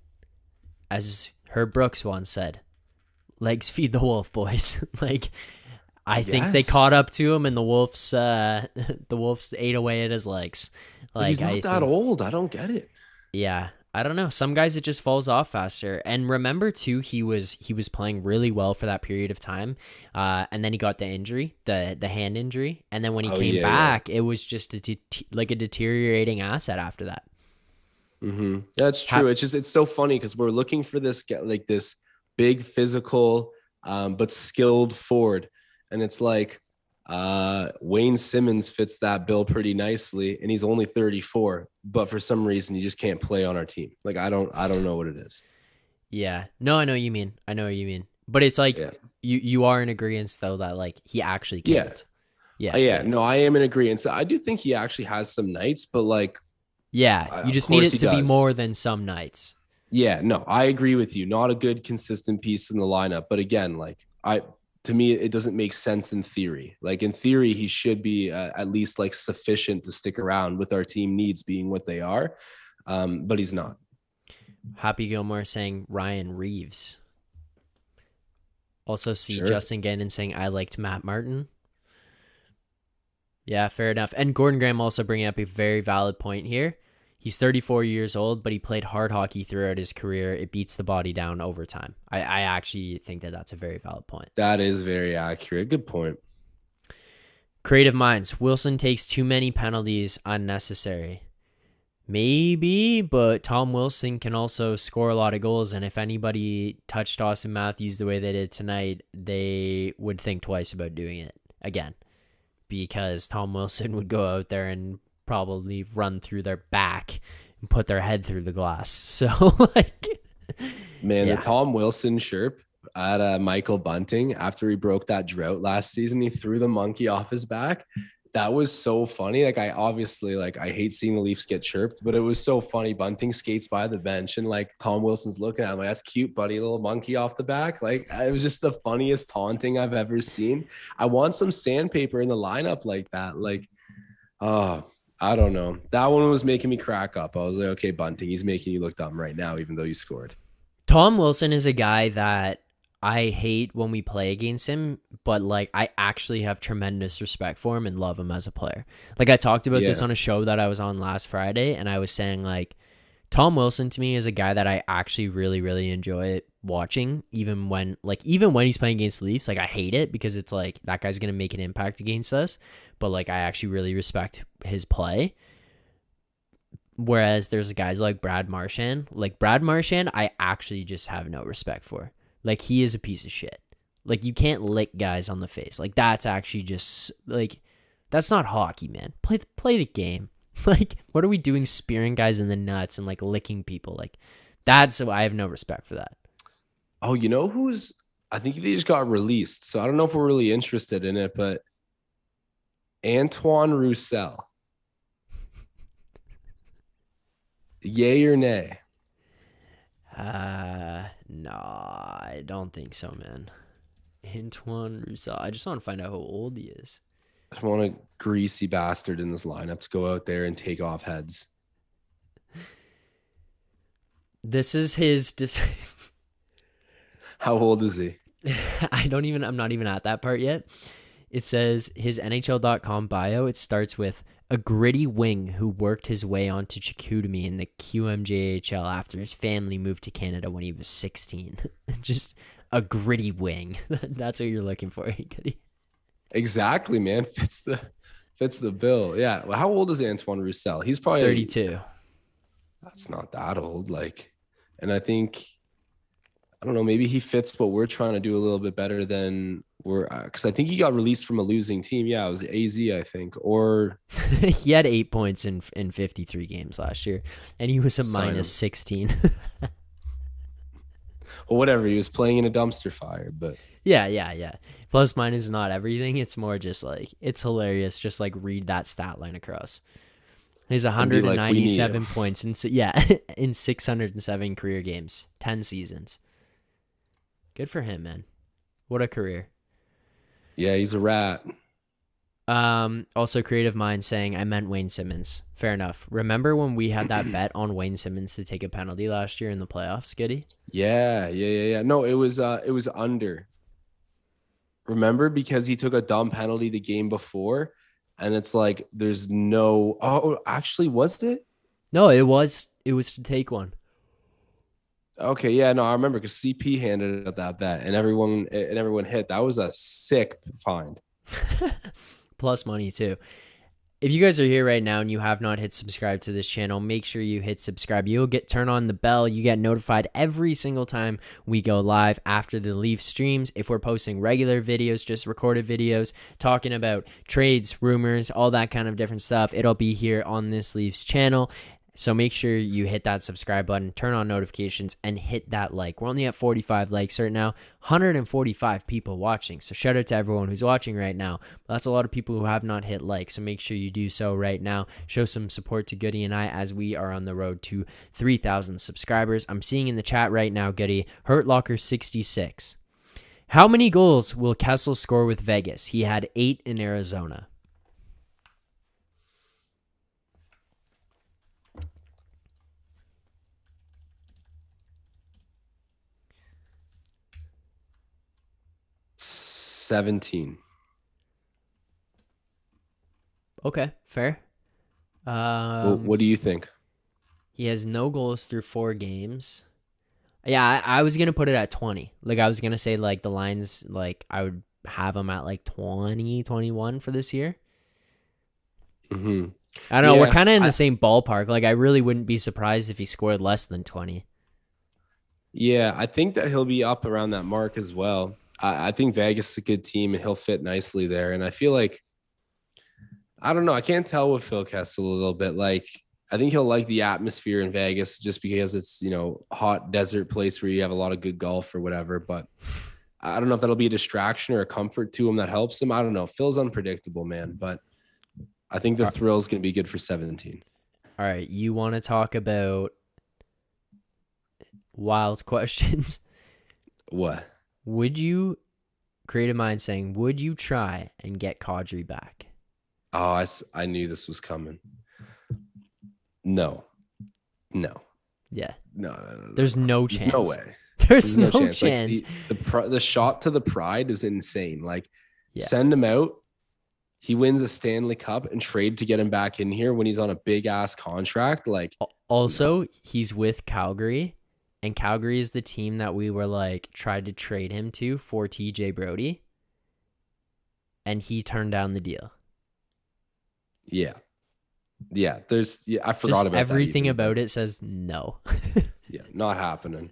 as Herb Brooks once said, legs feed the wolf, boys. Like, I think they caught up to him, and the wolves ate away at his legs. Like, he's not that old. I don't get it. Yeah, I don't know. Some guys it just falls off faster. And remember too, he was playing really well for that period of time, and then he got the injury, the hand injury, and then when he came back, it was just a deteriorating asset after that. Mm-hmm. That's true. It's so funny because we're looking for this big physical but skilled forward, and it's like Wayne Simmons fits that bill pretty nicely, and he's only 34, but for some reason he just can't play on our team. Like I don't know what it is. Yeah, no, I know what you mean, but it's like you are in agreement though that like he actually can't. Yeah, Yeah, yeah. no, I am in agreement. So I do think he actually has some nights, but like, Yeah, you of just need course it he to be does. more than some nights. Yeah, no, I agree with you. Not a good consistent piece in the lineup, but again, like to me, it doesn't make sense in theory. Like in theory, he should be at least like sufficient to stick around with our team needs being what they are, but he's not. Happy Gilmore saying Ryan Reeves. Also see Sure. Justin Gannon saying I liked Matt Martin. Yeah, fair enough. And Gordon Graham also bringing up a very valid point here. He's 34 years old, but he played hard hockey throughout his career. It beats the body down over time. I actually think that that's a very valid point. That is very accurate. Good point. Creative minds. Wilson takes too many penalties unnecessary. Maybe, but Tom Wilson can also score a lot of goals. And if anybody touched Austin Matthews the way they did tonight, they would think twice about doing it again. Because Tom Wilson would go out there and probably run through their back and put their head through the glass. So, like, Man, the yeah. Tom Wilson chirp at Michael Bunting after he broke that drought last season, he threw the monkey off his back. That was so funny. Like I obviously like I hate seeing the Leafs get chirped, but it was so funny. Bunting skates by the bench and like Tom Wilson's looking at him like, that's cute, buddy, little monkey off the back. Like it was just the funniest taunting I've ever seen. I want some sandpaper in the lineup like that. Like, oh, I don't know. That one was making me crack up. I was like, okay, Bunting, he's making you look dumb right now, even though you scored. Tom Wilson is a guy that I hate when we play against him, but like I actually have tremendous respect for him and love him as a player. Like I talked about this Yeah. on a show that I was on last Friday, and I was saying like Tom Wilson to me is a guy that I actually really, really enjoy watching, even when he's playing against the Leafs. Like I hate it because it's like that guy's gonna make an impact against us, but like I actually really respect his play. Whereas there's guys like Brad Marchand. Like Brad Marchand, I actually just have no respect for. Like he is a piece of shit. Like you can't lick guys on the face. Like that's actually just like that's not hockey, man. Play the game. Like what are we doing spearing guys in the nuts and like licking people? Like that's I have no respect for that. Oh, you know who's I think they just got released. So I don't know if we're really interested in it, but Antoine Roussel. Yay or nay? No, I don't think so, man. Antoine Roussel. I just want to find out how old he is. I just want a greasy bastard in this lineup to go out there and take off heads. This is his. How old is he? I'm not even at that part yet. It says his NHL.com bio. It starts with a gritty wing who worked his way onto Chicoutimi in the QMJHL after his family moved to Canada when he was 16. Just a gritty wing. That's what you're looking for. Exactly, man. Fits the bill. Yeah. Well, how old is Antoine Roussel? He's probably 32. That's not that old. Like, and I think I don't know. Maybe he fits what we're trying to do a little bit better than we're because I think he got released from a losing team. Yeah, it was AZ, I think. Or He had 8 points in 53 games last year, and he was a minus 16. Well, whatever. He was playing in a dumpster fire, but Yeah. Plus minus is not everything. It's more just like it's hilarious. Just like read that stat line across. He's and be like, we need 197 him. points in 607 career games, 10 seasons. Good for him, man. What a career. Yeah, he's a rat. Also creative mind saying I meant Wayne Simmons. Fair enough. Remember when we had that bet on Wayne Simmons to take a penalty last year in the playoffs, Giddy? Yeah. No, it was under. Remember, because he took a dumb penalty the game before, and it's like there's no. Oh, actually, was it? No, it was to take one. Okay, yeah, no, I remember because CP handed out that bet, and everyone hit. That was a sick find. Plus money too. If you guys are here right now and you have not hit subscribe to this channel, make sure you hit subscribe. You'll turn on the bell. You get notified every single time we go live after the Leaf streams. If we're posting regular videos, just recorded videos, talking about trades, rumors, all that kind of different stuff, it'll be here on this Leafs channel. So make sure you hit that subscribe button, turn on notifications, and hit that like. We're only at 45 likes right now, 145 people watching. So shout out to everyone who's watching right now. That's a lot of people who have not hit like, so make sure you do so right now. Show some support to Goody and I as we are on the road to 3,000 subscribers. I'm seeing in the chat right now, Goody, Hurt Locker 66. How many goals will Kessel score with Vegas? He had 8 in Arizona. $17. Okay, fair. What do you think? He has no goals through 4 games. Yeah, I was going to put it at 20. Like, I was going to say, like, the lines, like, I would have him at, like, 20, 21 for this year. Mm-hmm. I don't know. We're kind of in the same ballpark. Like, I really wouldn't be surprised if he scored less than 20. Yeah, I think that he'll be up around that mark as well. I think Vegas is a good team, and he'll fit nicely there. And I feel like, I don't know, I can't tell with Phil Kessel a little bit. Like, I think he'll like the atmosphere in Vegas just because it's, hot desert place where you have a lot of good golf or whatever. But I don't know if that'll be a distraction or a comfort to him that helps him. I don't know. Phil's unpredictable, man. But I think the thrill is going to be good for 17. All right. You want to talk about wild questions? What? Would you, create a mind saying, would you try and get Kadri back? Oh, I knew this was coming. No. Yeah. No. There's no chance. There's no way. There's no chance. Like the shot to the pride is insane. Like, Send him out. He wins a Stanley Cup and trade to get him back in here when he's on a big ass contract. Like, also, he's with Calgary. And Calgary is the team that we were like tried to trade him to for TJ Brody. And he turned down the deal. Yeah. I forgot about everything about it says no. Yeah, not happening.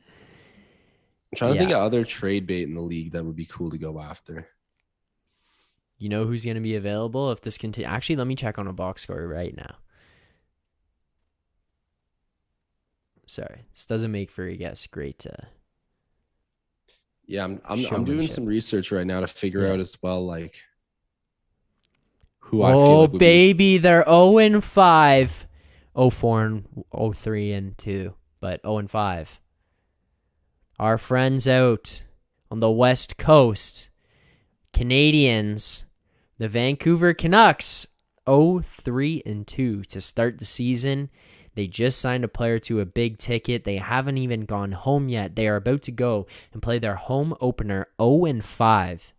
I'm trying to think of other trade bait in the league that would be cool to go after. You know who's going to be available if this continues? Actually, let me check on a box score right now. Sorry, this doesn't make for a guess. Great. Yeah, I'm doing some research right now to figure out as well, like who I feel like would baby, they're 0-5, 0-4 and 3 and 2, but 0-5. Our friends out on the West Coast, Canadians, the Vancouver Canucks, 0-3 and 2 to start the season. They just signed a player to a big ticket. They haven't even gone home yet. They are about to go and play their home opener 0-5.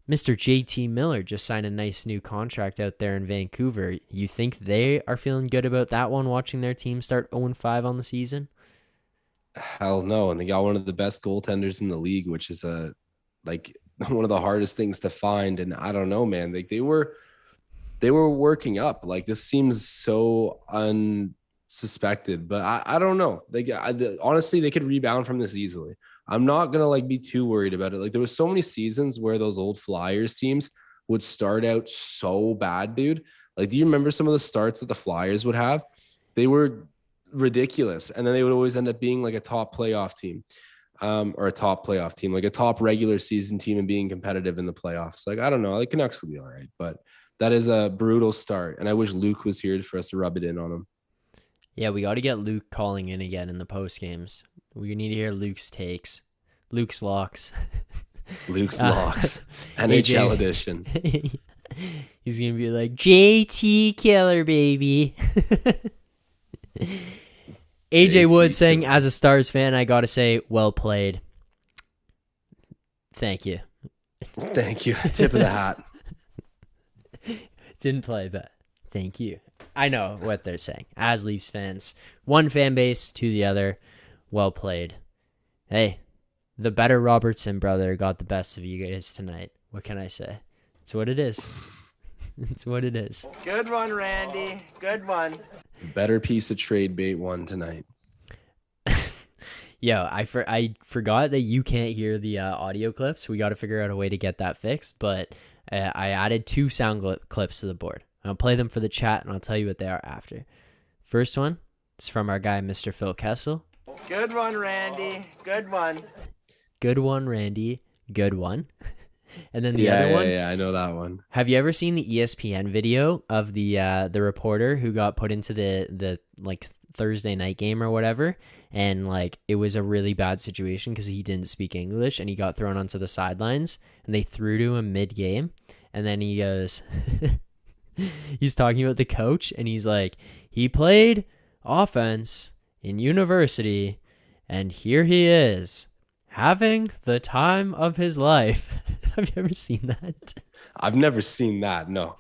Mr. JT Miller just signed a nice new contract out there in Vancouver. You think they are feeling good about that one, watching their team start 0-5 on the season? Hell no. And they got one of the best goaltenders in the league, which is one of the hardest things to find. And I don't know, man. Like they were working up. Like this seems so unsuspected, but I don't know. Honestly, they could rebound from this easily. I'm not gonna be too worried about it. Like there was so many seasons where those old Flyers teams would start out so bad, dude. Like, do you remember some of the starts that the Flyers would have? They were ridiculous, and then they would always end up being like a top playoff team, or a top playoff team, like a top regular season team, and being competitive in the playoffs. Like I don't know. Like Canucks will be all right, but that is a brutal start, and I wish Luke was here for us to rub it in on him. Yeah, we got to get Luke calling in again in the post games. We need to hear Luke's takes, Luke's locks. Luke's locks, NHL edition. He's gonna be like JT Killer, baby. AJ Wood saying, as a Stars fan, I gotta say, well played. Thank you. Thank you. Tip of the hat. Didn't play, but thank you. I know what they're saying. As Leafs fans, one fan base to the other. Well played. Hey, the better Robertson brother got the best of you guys tonight. What can I say? It's what it is. It's what it is. Good one, Randy. Good one. Better piece of trade bait won tonight. Yo, I forgot that you can't hear the audio clips. We got to figure out a way to get that fixed, but I added 2 sound clips to the board. I'll play them for the chat, and I'll tell you what they are after. First one is from our guy, Mr. Phil Kessel. Good one, Randy. Good one. Good one, Randy. Good one. And then the other one. Yeah, I know that one. Have you ever seen the ESPN video of the reporter who got put into the like Thursday night game or whatever, and like it was a really bad situation because he didn't speak English and he got thrown onto the sidelines and they threw to him mid-game, and then he goes, he's talking about the coach and he's like, he played offense in university and here he is having the time of his life. Have you ever seen that? I've never seen that. No.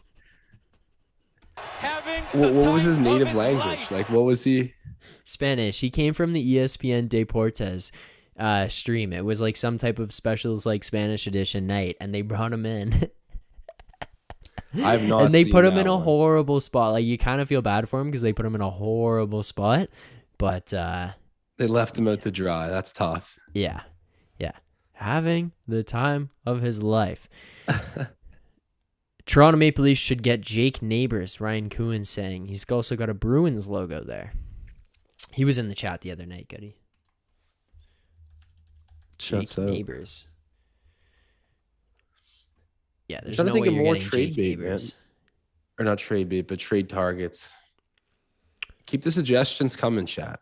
What was his native language? Like, what was he? Spanish. He came from the ESPN Deportes stream. It was like some type of specials, like Spanish edition night, and they brought him in. I have not. And they seen put him that in a one. horrible spot. Like, you kind of feel bad for him because they put him in a horrible spot. But They left him out to dry. That's tough. yeah. Having the time of his life. Toronto Maple Leafs should get Jake Neighbors, Ryan Cohen saying. He's also got a Bruins logo there. He was in the chat the other night, Goody. Shuts Jake out. Neighbors. Yeah, there's trying no to think way of you're more getting trade Jake bait, man. Neighbors. Or not trade bait, but trade targets. Keep the suggestions coming, chat.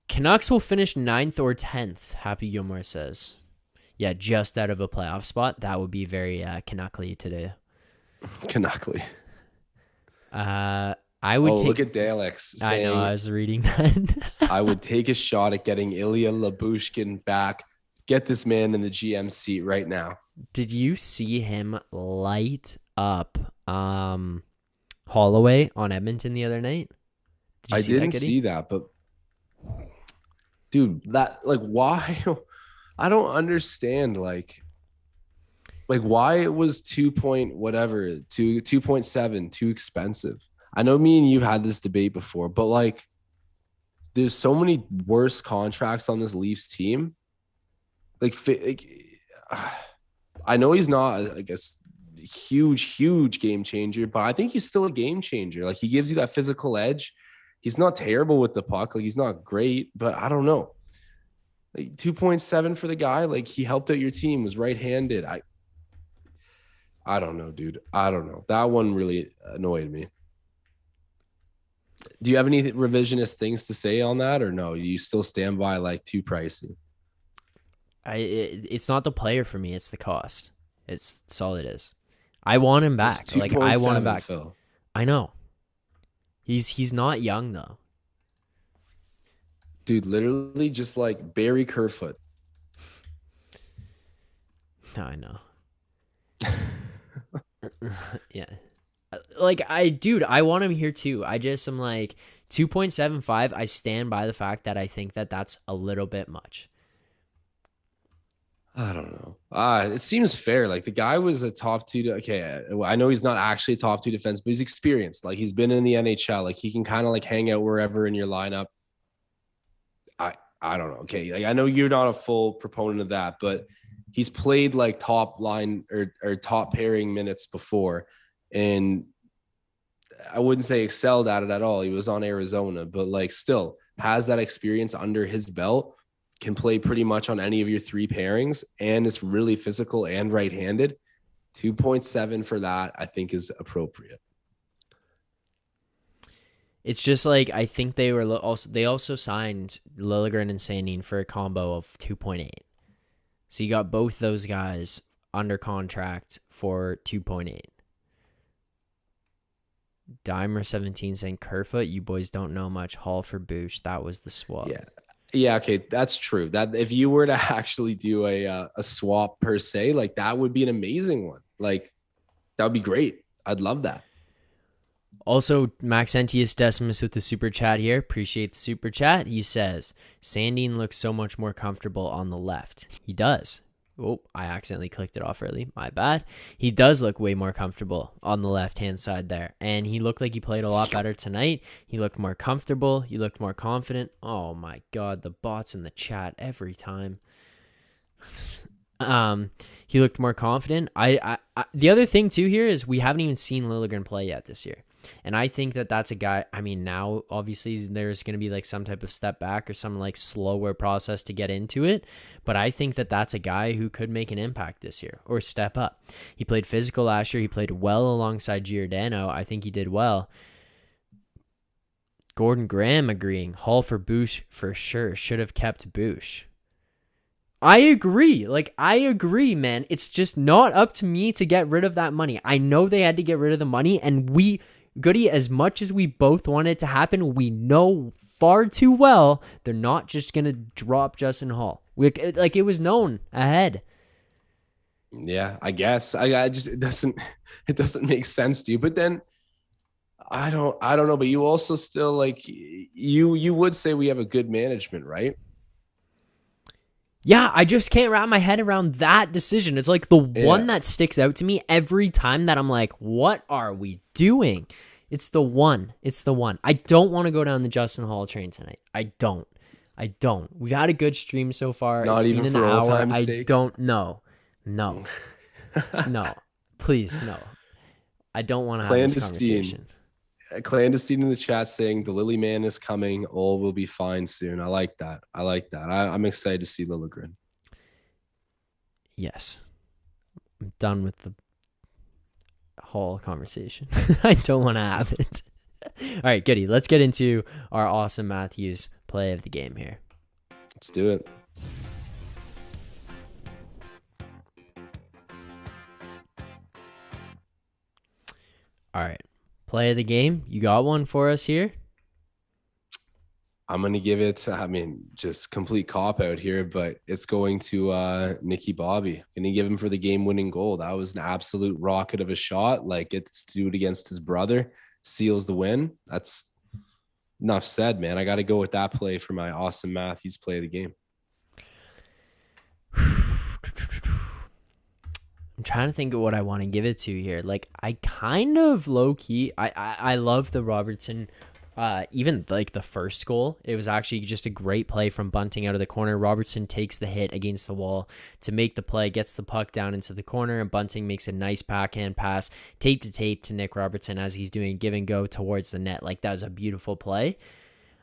Canucks will finish 9th or 10th, Happy Gilmore says. Yeah, just out of a playoff spot. That would be very Canuckly today. Canuckly. I would take... Look at Daleks saying, I know, I was reading that. I would take a shot at getting Ilya Labushkin back. Get this man in the GM seat right now. Did you see him light up Holloway on Edmonton the other night? I didn't see that, but dude, that like why? I don't understand like why it was 2.7 too expensive. I know me and you had this debate before, but like there's so many worse contracts on this Leafs team. I know he's not, I guess, huge game changer, but I think he's still a game changer. Like he gives you that physical edge. He's not terrible with the puck. Like he's not great, but I don't know. Like 2.7 for the guy. Like he helped out your team, was right-handed. I don't know, dude. I don't know. That one really annoyed me. Do you have any revisionist things to say on that or no? You still stand by like too pricey? It's not the player for me. It's the cost. It's all it is. I want him back. Like I want him back. Phil. I know. He's not young though. Dude, literally just like Barry Kerfoot. No, I know. Yeah. Like I want him here too. I just am like 2.75. I stand by the fact that I think that that's a little bit much. I don't know. It seems fair. Like the guy was a top two. Okay, I know he's not actually a top two defense, but he's experienced. Like he's been in the NHL. Like he can kind of like hang out wherever in your lineup. I don't know. Okay, like I know you're not a full proponent of that, but he's played like top line or top pairing minutes before, and I wouldn't say excelled at it at all. He was on Arizona, but like still has that experience under his belt. Can play pretty much on any of your three pairings, and it's really physical and right-handed. 2.7 for that, I think, is appropriate. It's just like I think they also signed Liljegren and Sandin for a combo of 2.8. So you got both those guys under contract for 2.8. Dimer 17 saying Kerfoot, you boys don't know much. Hall for Boosh. That was the swap. Yeah, okay, that's true. That if you were to actually do a swap per se, like that would be an amazing one. Like that would be great. I'd love that. Also, Maxentius Decimus with the super chat here. Appreciate the super chat. He says, Sandin looks so much more comfortable on the left. He does. Oh, I accidentally clicked it off early. My bad. He does look way more comfortable on the left-hand side there. And he looked like he played a lot better tonight. He looked more comfortable. He looked more confident. Oh, my God. The bots in the chat every time. He looked more confident. The other thing, too, here is we haven't even seen Liljegren play yet this year. And I think that that's a guy, I mean, now obviously there's going to be like some type of step back or some like slower process to get into it. But I think that that's a guy who could make an impact this year or step up. He played physical last year. He played well alongside Giordano. I think he did well. Gordon Graham agreeing. Hall for Bush for sure. Should have kept Bush. I agree. I agree, man. It's just not up to me to get rid of that money. I know they had to get rid of the money, and Goody, as much as we both want it to happen, we know far too well they're not just going to drop Justin Hall. It was known ahead. Yeah, I guess. I just it doesn't make sense to you. But then I don't know, but you also still you would say we have a good management, right? Yeah, I just can't wrap my head around that decision. It's like the one that sticks out to me every time that I'm like, what are we doing? It's the one. I don't want to go down the Justin Hall train tonight. I don't. We've had a good stream so far. Not it's even been for an old hour. time's I sake. don't know. No. No. Please, no. I don't want to have this conversation. Clandestine in the chat saying the Lily man is coming. All will be fine soon. I like that. I'm excited to see Lilligren. Yes. I'm done with the whole conversation. I don't want to have it. All right, goody. Let's get into our awesome Matthews play of the game here. Let's do it. All right. Play of the game. You got one for us here? I'm going to give it, just complete cop out here, but it's going to Nicky Bobby. Going to give him for the game-winning goal. That was an absolute rocket of a shot. Gets to do it against his brother, seals the win. That's enough said, man. I got to go with that play for my awesome Matthews play of the game. I'm trying to think of what I want to give it to here. I kind of low-key, I love the Robertson, even the first goal. It was actually just a great play from Bunting out of the corner. Robertson takes the hit against the wall to make the play, gets the puck down into the corner, and Bunting makes a nice backhand pass, tape to tape to Nick Robertson as he's doing give and go towards the net. That was a beautiful play.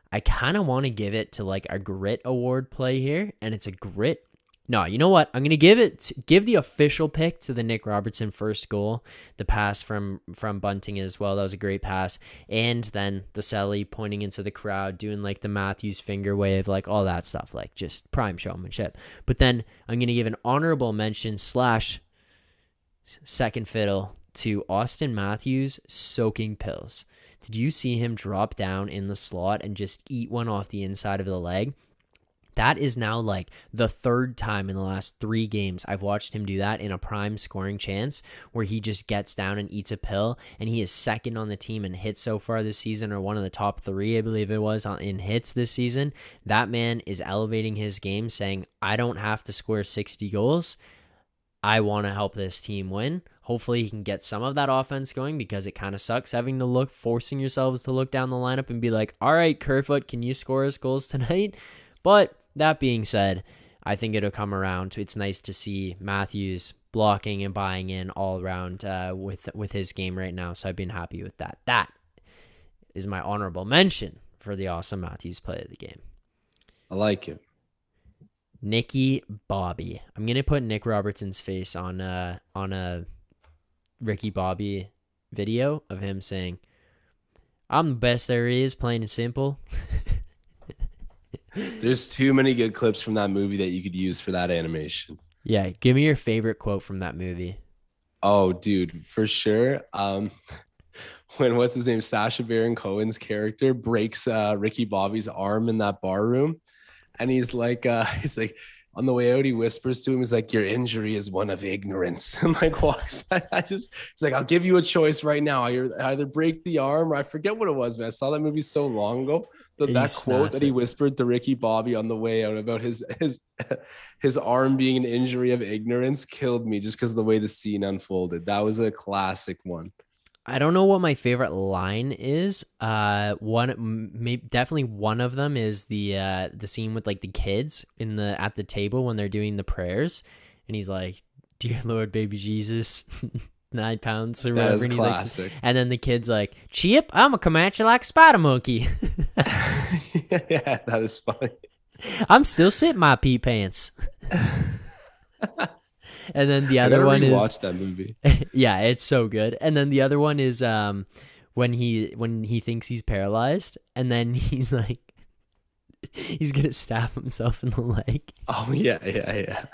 I kind of want to give it to a grit award play here, and it's a grit. No, you know what? I'm going to give the official pick to the Nick Robertson first goal. The pass from Bunting as well. That was a great pass. And then the Selly pointing into the crowd, doing the Matthews finger wave, all that stuff, just prime showmanship. But then I'm going to give an honorable mention / second fiddle to Austin Matthews soaking pills. Did you see him drop down in the slot and just eat one off the inside of the leg? That is now the third time in the last 3 games I've watched him do that in a prime scoring chance where he just gets down and eats a pill, and he is second on the team in hits so far this season, or one of the top 3, I believe it was, in hits this season. That man is elevating his game, saying, I don't have to score 60 goals. I want to help this team win. Hopefully he can get some of that offense going, because it kind of sucks forcing yourselves to look down the lineup and be like, all right, Kerfoot, can you score us goals tonight? But that being said, I think it'll come around. It's nice to see Matthews blocking and buying in all around with his game right now. So I've been happy with that. That is my honorable mention for the awesome Matthews play of the game. I like it. Nicky Bobby. I'm gonna put Nick Robertson's face on a Ricky Bobby video of him saying, "I'm the best there is, plain and simple." There's too many good clips from that movie that you could use for that animation. Yeah, give me your favorite quote from that movie. Oh, dude, for sure. When what's his name, Sacha Baron Cohen's character breaks Ricky Bobby's arm in that bar room, and he's like on the way out, he whispers to him, he's like, "Your injury is one of ignorance," and walks. He's like, "I'll give you a choice right now. I either break the arm," or I forget what it was, man. I saw that movie so long ago. That quote that he whispered to Ricky Bobby on the way out about his arm being an injury of ignorance killed me just because of the way the scene unfolded. That was a classic one. I don't know what my favorite line is. Definitely one of them is the scene with the kids at the table when they're doing the prayers, and he's like, "Dear Lord, baby Jesus." 9 pounds or That whatever. is And classic. and then the kid's like, Chip, I'm a Comanche like spider monkey. Yeah, that is funny. I'm still sitting my pee pants. And then the I other gotta one is rewatch that movie. yeah, it's so good. And then the other one is when he thinks he's paralyzed, and then he's like he's gonna stab himself in the leg. Oh yeah.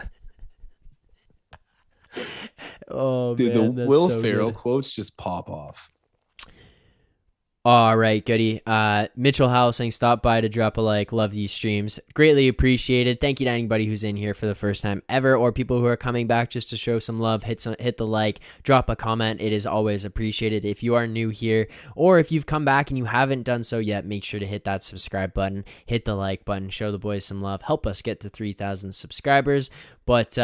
Oh Dude, man, the that's Will so Ferrell good. quotes just pop off. All right, goody. Mitchell Howell saying stop by to drop a like. Love these streams. Greatly appreciated. Thank you to anybody who's in here for the first time ever, or people who are coming back just to show some love. Hit the like, drop a comment. It is always appreciated. If you are new here, or if you've come back and you haven't done so yet, make sure to hit that subscribe button, hit the like button, show the boys some love, help us get to 3,000 subscribers. But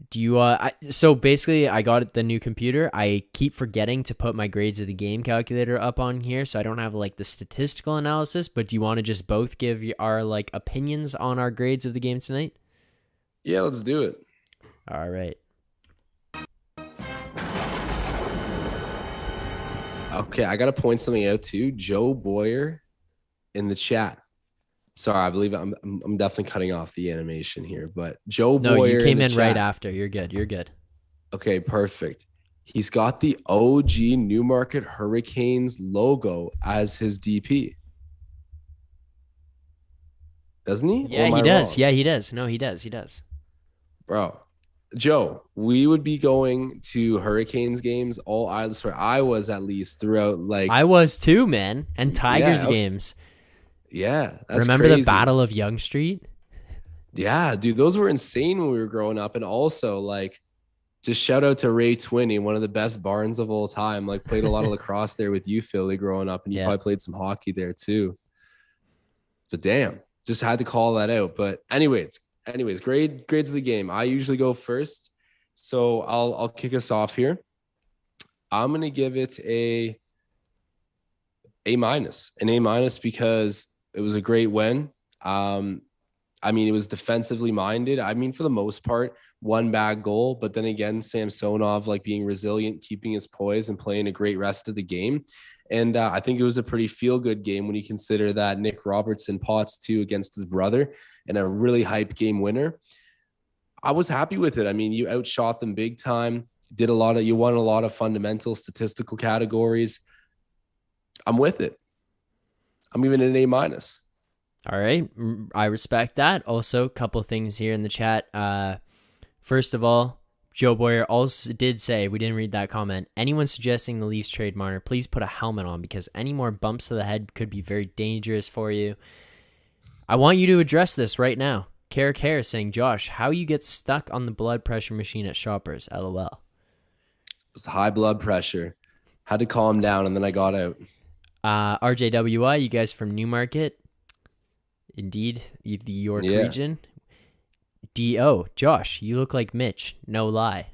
do you so basically I got the new computer. I keep forgetting to put my grades of the game calculator up on here, so I don't have like the statistical analysis. But do you want to just both give our like opinions on our grades of the game tonight? Yeah, let's do it. All right. Okay, I gotta point something out too. Joe Boyer in the chat. Sorry, I believe I'm definitely cutting off the animation here, but Joe No, Boyer you came the in right chat. after. You're good. You're good. Okay, perfect. He's got the OG Newmarket Hurricanes logo as his DP. Doesn't he? Or Yeah, am he I does. wrong? Yeah, he does. No, he does. He does. Bro, Joe, we would be going to Hurricanes games all Islands where I was at least throughout like I was too, man. And Tigers okay. games. Yeah, that's Remember crazy. the Battle of Yonge Street? Yeah, dude, those were insane when we were growing up. And also, like, just shout out to Ray Twinney, one of the best Barnes of all time. Like, played a lot of lacrosse there with you, Philly, growing up, and you Yeah. probably played some hockey there too. But damn, just had to call that out. But anyways, grades of the game. I usually go first, so I'll kick us off here. I'm gonna give it an A minus because it was a great win. I mean, it was defensively minded. I mean, for the most part, one bad goal, but then again, Samsonov like being resilient, keeping his poise, and playing a great rest of the game. And I think it was a pretty feel-good game when you consider that Nick Robertson pots 2 against his brother and a really hype game winner. I was happy with it. I mean, you outshot them big time. You won a lot of fundamental statistical categories. I'm with it. I'm giving it an A minus. All right. I respect that. Also, a couple things here in the chat. First of all, Joe Boyer also did say, we didn't read that comment, anyone suggesting the Leafs trade Marner, please put a helmet on because any more bumps to the head could be very dangerous for you. I want you to address this right now. Carrick Harris saying, Josh, how you get stuck on the blood pressure machine at Shoppers? LOL. It was high blood pressure. Had to calm down, and then I got out. RJWI, you guys from Newmarket? Indeed, the York region. D.O. Josh, you look like Mitch. No lie.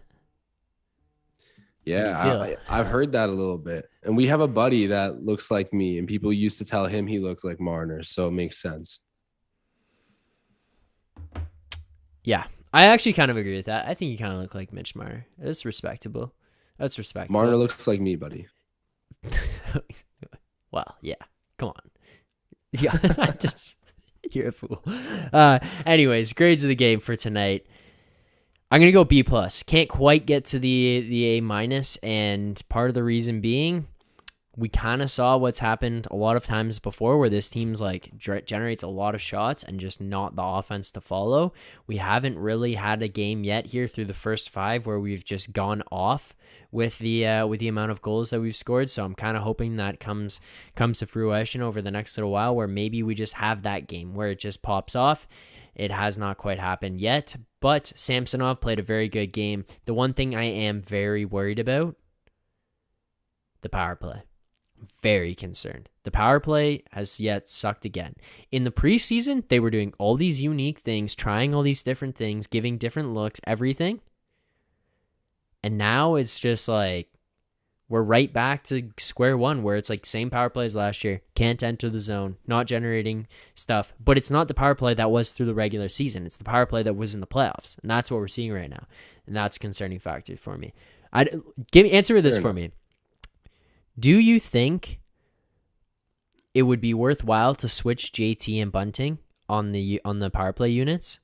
Yeah, I've heard that a little bit. And we have a buddy that looks like me, and people used to tell him he looked like Marner, so it makes sense. Yeah, I actually kind of agree with that. I think you kind of look like Mitch Marner. That's respectable. Marner looks like me, buddy. Well, yeah. Come on. Yeah, you're a fool. Anyways, grades of the game for tonight. I'm gonna go B plus. Can't quite get to the A minus, and part of the reason being, we kind of saw what's happened a lot of times before, where this team's like generates a lot of shots and just not the offense to follow. We haven't really had a game yet here through the first 5 where we've just gone off with the amount of goals that we've scored. So I'm kind of hoping that comes to fruition over the next little while, where maybe we just have that game where it just pops off. It has not quite happened yet, but Samsonov played a very good game. The one thing I am very worried about, the power play. Very concerned. The power play has yet sucked again. In the preseason, they were doing all these unique things, trying all these different things, giving different looks, everything. And now it's just like, we're right back to square one, where it's like same power play as last year. Can't enter the zone, not generating stuff. But it's not the power play that was through the regular season. It's the power play that was in the playoffs. And that's what we're seeing right now. And that's a concerning factor for me. Answer this for me. Do you think it would be worthwhile to switch JT and Bunting on the power play units?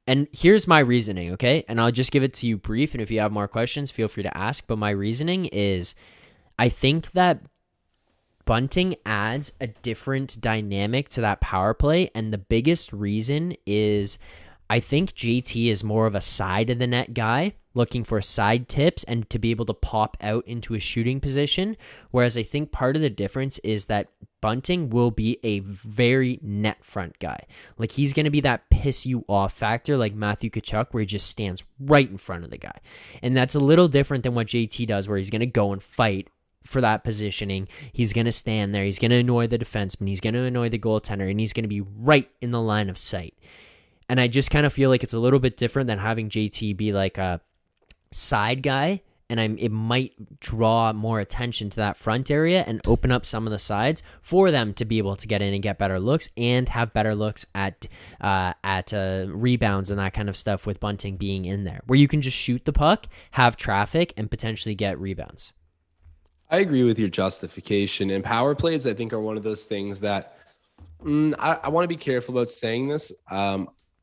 And here's my reasoning, okay? And I'll just give it to you brief, and if you have more questions, feel free to ask. But my reasoning is, I think that Bunting adds a different dynamic to that power play, and the biggest reason is I think JT is more of a side of the net guy, looking for side tips and to be able to pop out into a shooting position, whereas I think part of the difference is that Bunting will be a very net front guy. Like, he's going to be that piss you off factor like Matthew Tkachuk, where he just stands right in front of the guy. And that's a little different than what JT does, where he's going to go and fight for that positioning. He's going to stand there. He's going to annoy the defenseman. He's going to annoy the goaltender, and he's going to be right in the line of sight. And I just kind of feel like it's a little bit different than having JT be like a side guy, and it might draw more attention to that front area and open up some of the sides for them to be able to get in and get better looks and have better looks at rebounds and that kind of stuff, with Bunting being in there, where you can just shoot the puck, have traffic, and potentially get rebounds. I agree with your justification. And power plays, I think, are one of those things that I want to be careful about saying this.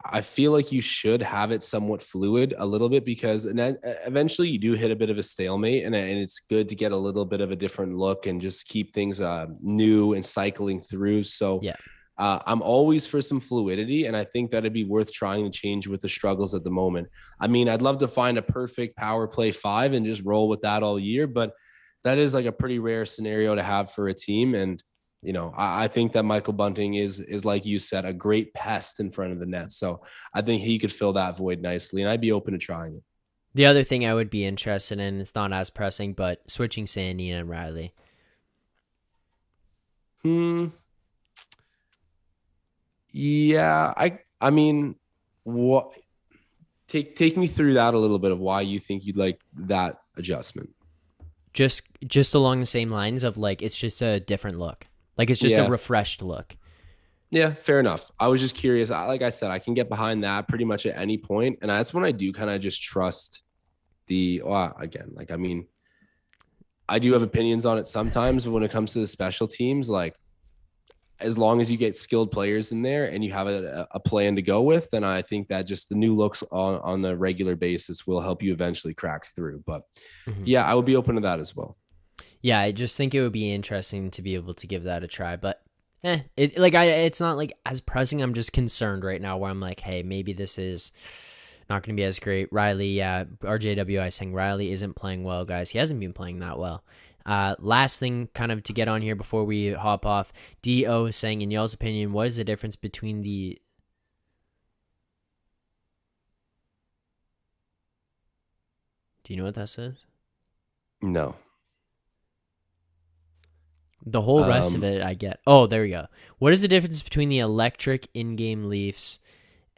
I feel like you should have it somewhat fluid a little bit, because and then eventually you do hit a bit of a stalemate, and it's good to get a little bit of a different look and just keep things new and cycling through. So yeah, I'm always for some fluidity, and I think that'd be worth trying to change with the struggles at the moment. I mean, I'd love to find a perfect power play 5 and just roll with that all year, but that is like a pretty rare scenario to have for a team. And you know, I think that Michael Bunting is like you said, a great pest in front of the net. So I think he could fill that void nicely, and I'd be open to trying it. The other thing I would be interested in, it's not as pressing, but switching Sandin and Riley. Yeah, I mean, what? Take me through that a little bit of why you think you'd like that adjustment. Just along the same lines of, like, it's just a different look. Like, it's just a refreshed look. Yeah, fair enough. I was just curious. Like I said, I can get behind that pretty much at any point. And that's when I do kind of just trust again, like, I mean, I do have opinions on it sometimes, but when it comes to the special teams, like, as long as you get skilled players in there and you have a plan to go with, then I think that just the new looks on the regular basis will help you eventually crack through. But yeah, I would be open to that as well. Yeah, I just think it would be interesting to be able to give that a try, but it's not like as pressing. I'm just concerned right now where I'm like, hey, maybe this is not going to be as great. Riley, RJWI saying Riley isn't playing well, guys. He hasn't been playing that well. Last thing kind of to get on here before we hop off, DO saying, in y'all's opinion, what is the difference between the... Do you know what that says? No. The whole rest of it, I get. Oh, there we go. What is the difference between the electric in-game Leafs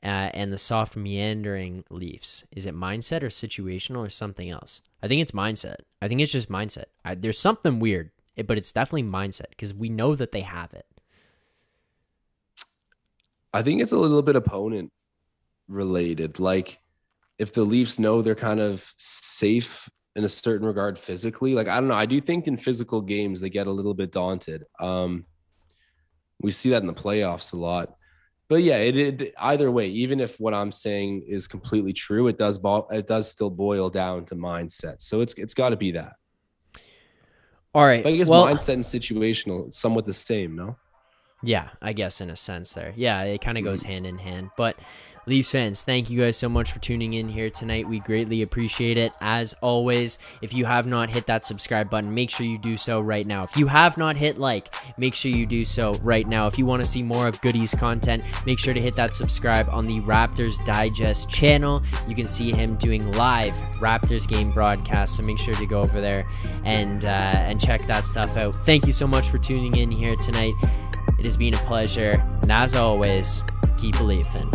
and the soft meandering Leafs? Is it mindset or situational or something else? I think it's mindset. I think it's just mindset. There's something weird, but it's definitely mindset, because we know that they have it. I think it's a little bit opponent related. Like, if the Leafs know they're kind of safe in a certain regard physically, like, I don't know. I do think in physical games, they get a little bit daunted. We see that in the playoffs a lot. But yeah, it either way, even if what I'm saying is completely true, it does still boil down to mindset. So it's got to be that. All right. But I guess mindset and situational, somewhat the same, no? Yeah, I guess in a sense there. Yeah, it kind of goes hand in hand. But Leafs fans, thank you guys so much for tuning in here tonight. We greatly appreciate it. As always, if you have not hit that subscribe button, make sure you do so right now. If you have not hit like, make sure you do so right now. If you want to see more of Goody's content, make sure to hit that subscribe on the Raptors Digest channel. You can see him doing live Raptors game broadcasts, so make sure to go over there and check that stuff out. Thank you so much for tuning in here tonight. It has been a pleasure, and as always, keep believing.